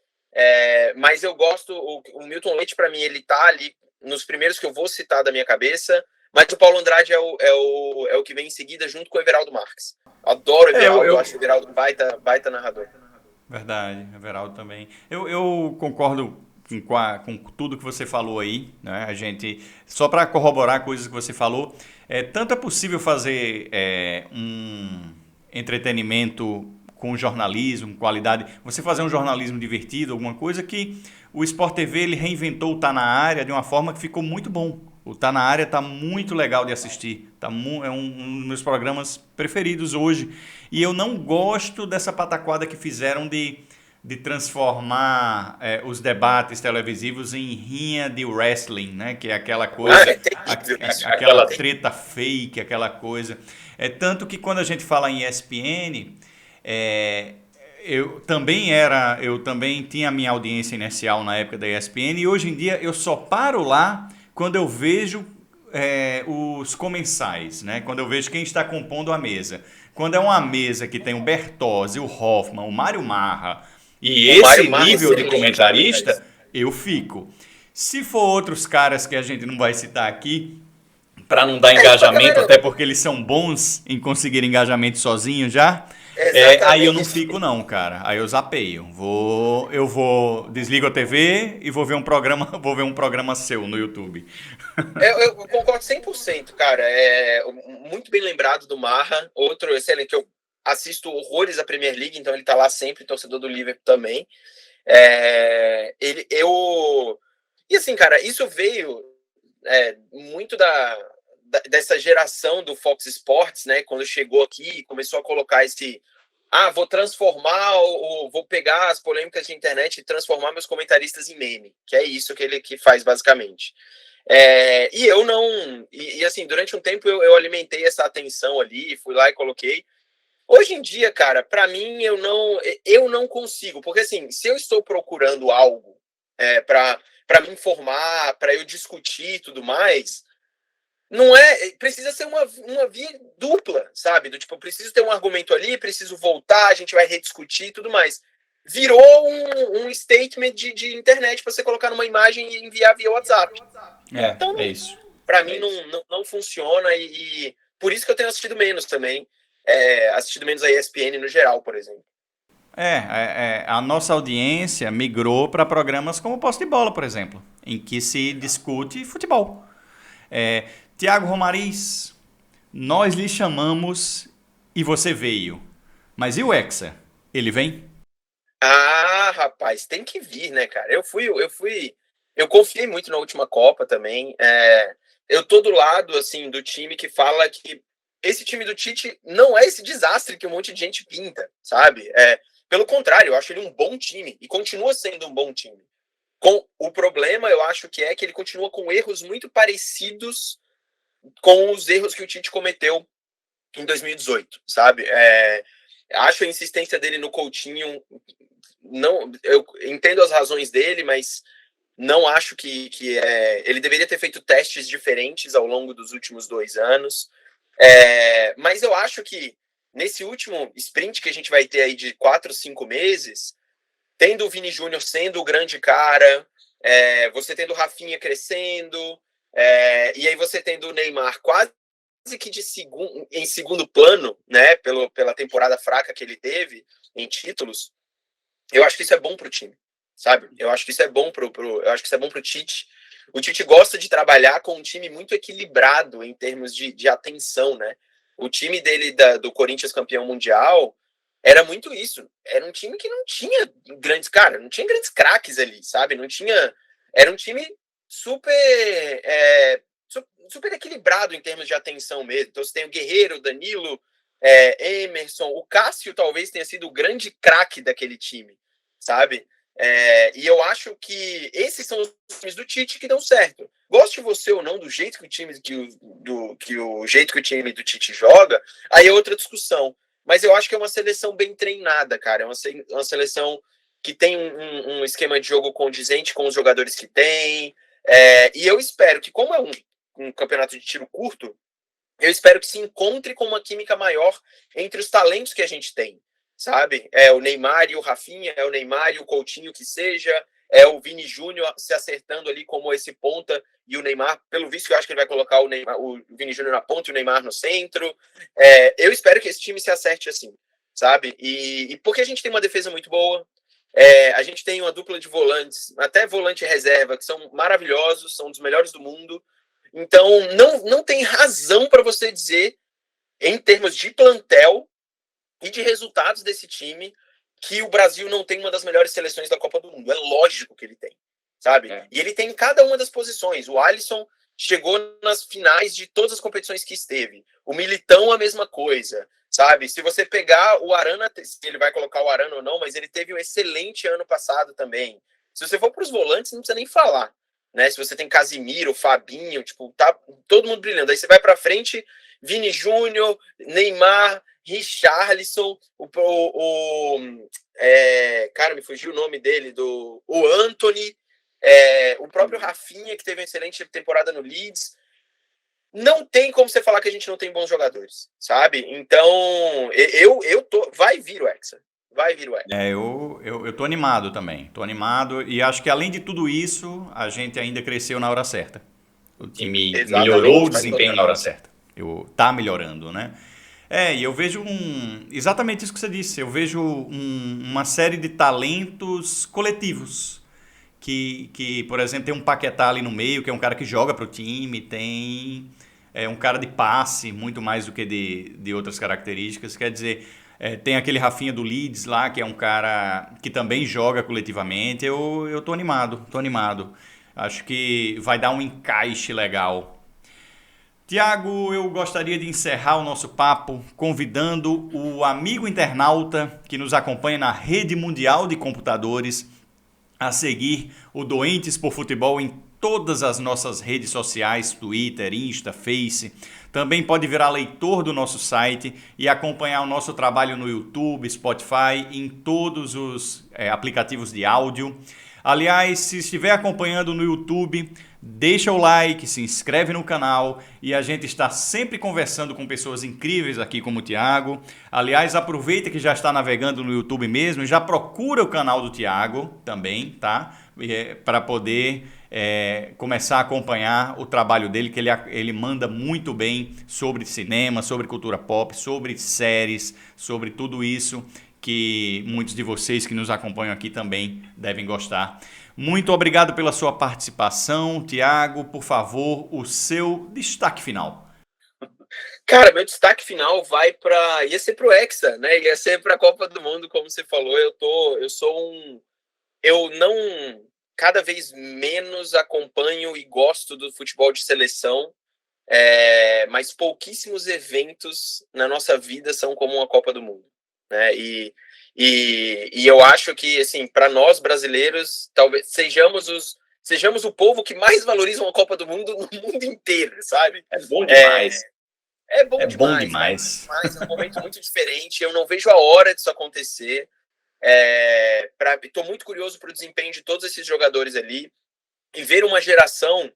Mas eu gosto... O Milton Leite, para mim, ele tá ali nos primeiros que eu vou citar da minha cabeça. Mas o Paulo Andrade é o que vem em seguida, junto com o Everaldo Marques. Adoro o Everaldo. Acho o Everaldo baita narrador. Verdade, Everaldo também. Eu concordo com tudo que você falou aí, né? A gente, só para corroborar coisas que você falou, tanto é possível fazer um entretenimento com jornalismo, com qualidade, você fazer um jornalismo divertido, alguma coisa que o Sport TV ele reinventou o Tá na Área de uma forma que ficou muito bom. O Tá na Área tá muito legal de assistir. É um dos meus programas preferidos hoje. E eu não gosto dessa pataquada que fizeram de transformar os debates televisivos em rinha de wrestling, né? Que é aquela coisa, aquela treta fake, aquela coisa. Tanto que quando a gente fala em ESPN, eu também tinha a minha audiência inicial na época da ESPN e hoje em dia eu só paro lá quando eu vejo os comensais, né? Quando eu vejo quem está compondo a mesa. Quando é uma mesa que tem o Bertozzi, o Hoffman, o Mário Marra e esse nível de comentarista, eu fico. Se for outros caras que a gente não vai citar aqui, para não dar engajamento, até porque eles são bons em conseguir engajamento sozinhos já, aí eu não fico não, cara. Aí eu zapeio. Desligo a TV e vou ver um programa seu no YouTube. Eu concordo 100%, cara. Muito bem lembrado do Marra. Outro excelente, que eu assisto horrores à Premier League, então ele tá lá sempre, torcedor do Liverpool também. E assim, cara, isso veio muito dessa geração do Fox Sports, né? Quando chegou aqui e começou a colocar vou transformar, ou vou pegar as polêmicas de internet e transformar meus comentaristas em meme, que é isso que ele faz basicamente. E eu não. E assim, durante um tempo eu alimentei essa atenção ali, fui lá e coloquei. Hoje em dia, cara, para mim eu não consigo, porque assim, se eu estou procurando algo para me informar, para eu discutir e tudo mais, não precisa ser uma via dupla, sabe? Do tipo, eu preciso ter um argumento ali, preciso voltar, a gente vai rediscutir e tudo mais. Virou um statement de internet para você colocar numa imagem e enviar via WhatsApp. Então, É isso. Para mim não funciona e por isso que eu tenho assistido menos também. Assistido menos a ESPN no geral, por exemplo. A nossa audiência migrou para programas como o Posse de Bola, por exemplo, em que se discute futebol. Tiago Romariz, nós lhe chamamos e você veio. Mas e o Hexa? Ele vem? Ah, rapaz, tem que vir, né, cara? Eu confiei muito na última Copa também. Eu tô do lado, assim, do time que fala que esse time do Tite não é esse desastre que um monte de gente pinta, sabe? Pelo contrário, eu acho ele um bom time e continua sendo um bom time. O problema, eu acho que ele continua com erros muito parecidos com os erros que o Tite cometeu em 2018, sabe? Acho a insistência dele no Coutinho, não, eu entendo as razões dele, mas não acho que ele deveria ter feito testes diferentes ao longo dos últimos 2 anos. Mas eu acho que nesse último sprint que a gente vai ter aí de 4, 5 meses, tendo o Vini Júnior sendo o grande cara, você tendo o Rafinha crescendo, e aí você tendo o Neymar quase que em segundo plano, né, pela temporada fraca que ele teve em títulos, eu acho que isso é bom pro time, sabe? Eu acho que isso é bom eu acho que isso é bom pro Tite. O Tite gosta de trabalhar com um time muito equilibrado em termos de atenção, né? O time dele do Corinthians campeão mundial era muito isso. Era um time que não tinha grandes craques ali, sabe? Não tinha era um time super, super equilibrado em termos de atenção mesmo. Então você tem o Guerreiro, o Danilo, Emerson, o Cássio talvez tenha sido o grande craque daquele time, sabe? E eu acho que esses são os times do Tite que dão certo. Goste você ou não do jeito que o time o jeito que o time do Tite joga, aí é outra discussão. Mas eu acho que é uma seleção bem treinada, cara. É uma seleção que tem um esquema de jogo condizente com os jogadores que tem. E eu espero que, como é um campeonato de tiro curto, eu espero que se encontre com uma química maior entre os talentos que a gente tem, sabe? É o Neymar e o Rafinha, é o Neymar e o Coutinho que seja, é o Vini Júnior se acertando ali como esse ponta e o Neymar, pelo visto, eu acho que ele vai colocar o Vini Júnior na ponta e o Neymar no centro. Eu espero que esse time se acerte assim, sabe? E porque a gente tem uma defesa muito boa, a gente tem uma dupla de volantes, até volante reserva, que são maravilhosos, são dos melhores do mundo. Então, não tem razão para você dizer, em termos de plantel e de resultados desse time, que o Brasil não tem uma das melhores seleções da Copa do Mundo. É lógico que ele tem, sabe? E ele tem em cada uma das posições. O Alisson chegou nas finais de todas as competições que esteve. O Militão, a mesma coisa, sabe? Se você pegar o Arana, se ele vai colocar o Arana ou não, mas ele teve um excelente ano passado também. Se você for para os volantes, não precisa nem falar. Né? Se você tem Casimiro, Fabinho, tipo, tá todo mundo brilhando. Aí você vai para frente, Vini Júnior, Neymar, Richarlison, cara, me fugiu o nome dele, o Anthony, o próprio Rafinha, que teve uma excelente temporada no Leeds. Não tem como você falar que a gente não tem bons jogadores, sabe? Então, vai vir o Hexa. Vai vir o Hexa. Eu tô animado também. Tô animado e acho que além de tudo isso, a gente ainda cresceu na hora certa. O time melhorou o desempenho na hora certa. Tá melhorando, né? E eu vejo exatamente isso que você disse. Eu vejo uma série de talentos coletivos. Que, por exemplo, tem um Paquetá ali no meio, que é um cara que joga pro time, tem um cara de passe, muito mais do que de outras características. Quer dizer, tem aquele Rafinha do Leeds lá, que é um cara que também joga coletivamente. Eu tô animado, tô animado. Acho que vai dar um encaixe legal. Tiago, eu gostaria de encerrar o nosso papo convidando o amigo internauta que nos acompanha na rede mundial de computadores a seguir o Doentes por Futebol em todas as nossas redes sociais, Twitter, Insta, Face. Também pode virar leitor do nosso site e acompanhar o nosso trabalho no YouTube, Spotify, em todos os aplicativos de áudio. Aliás, se estiver acompanhando no YouTube, deixa o like, se inscreve no canal e a gente está sempre conversando com pessoas incríveis aqui como o Tiago. Aliás, aproveita que já está navegando no YouTube mesmo e já procura o canal do Tiago também, tá? Para poder começar a acompanhar o trabalho dele, que ele manda muito bem sobre cinema, sobre cultura pop, sobre séries, sobre tudo isso que muitos de vocês que nos acompanham aqui também devem gostar. Muito obrigado pela sua participação, Tiago. Por favor, o seu destaque final. Cara, meu destaque final ia ser pro Hexa, né? Ia ser pra Copa do Mundo, como você falou. Eu não cada vez menos acompanho e gosto do futebol de seleção, mas pouquíssimos eventos na nossa vida são como uma Copa do Mundo, né? E eu acho que, assim, para nós brasileiros, talvez sejamos o povo que mais valoriza uma Copa do Mundo no mundo inteiro, sabe? É bom demais. É bom demais. É um momento muito diferente. Eu não vejo a hora disso acontecer. Estou muito curioso para o desempenho de todos esses jogadores ali e ver uma geração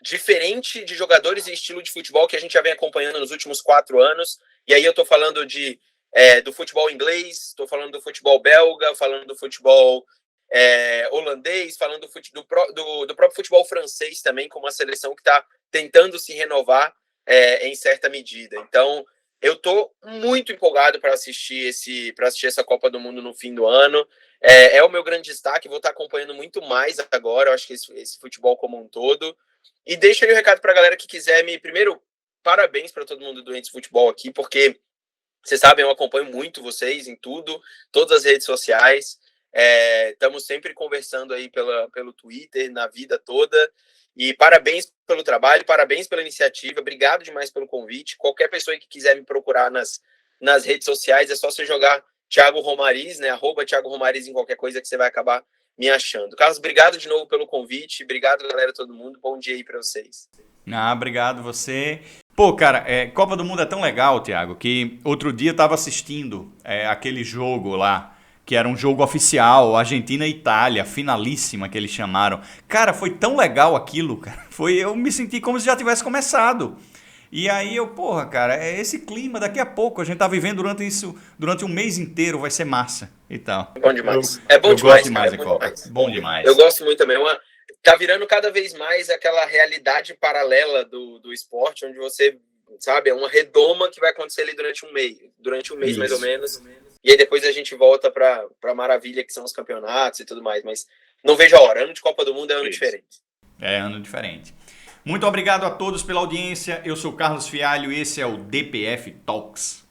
diferente de jogadores e estilo de futebol que a gente já vem acompanhando nos últimos 4 anos. E aí eu estou falando do futebol inglês, estou falando do futebol belga, falando do futebol holandês, falando do próprio futebol francês também, com uma seleção que está tentando se renovar em certa medida. Então, eu estou muito empolgado para assistir essa Copa do Mundo no fim do ano. É o meu grande destaque, vou estar acompanhando muito mais agora, eu acho que esse futebol como um todo. E deixa aí o recado para a galera que quiser primeiro, parabéns para todo mundo do Doentes Futebol aqui, porque vocês sabem, eu acompanho muito vocês em tudo, todas as redes sociais. Estamos sempre conversando aí pelo Twitter, na vida toda. E parabéns pelo trabalho, parabéns pela iniciativa. Obrigado demais pelo convite. Qualquer pessoa que quiser me procurar nas redes sociais, é só você jogar Thiago Romariz, né? @Thiago Romariz em qualquer coisa que você vai acabar me achando. Carlos, obrigado de novo pelo convite. Obrigado, galera, todo mundo. Bom dia aí para vocês. Obrigado você. Pô, cara, Copa do Mundo é tão legal, Thiago, que outro dia eu tava assistindo aquele jogo lá, que era um jogo oficial, Argentina e Itália, finalíssima que eles chamaram. Cara, foi tão legal aquilo, cara. Eu me senti como se já tivesse começado. E aí porra, cara, é esse clima, daqui a pouco, a gente tá vivendo durante um mês inteiro, vai ser massa e tal. Bom demais. Bom Eu demais, gosto cara, demais de da Copa. Copa. Bom demais. Eu gosto muito também. Tá virando cada vez mais aquela realidade paralela do esporte, onde você, sabe, é uma redoma que vai acontecer ali durante um mês mais ou Isso. menos. E aí depois a gente volta pra maravilha que são os campeonatos e tudo mais. Mas não vejo a hora. Ano de Copa do Mundo é ano diferente. É ano diferente. Muito obrigado a todos pela audiência. Eu sou Carlos Fialho e esse é o DPF Talks.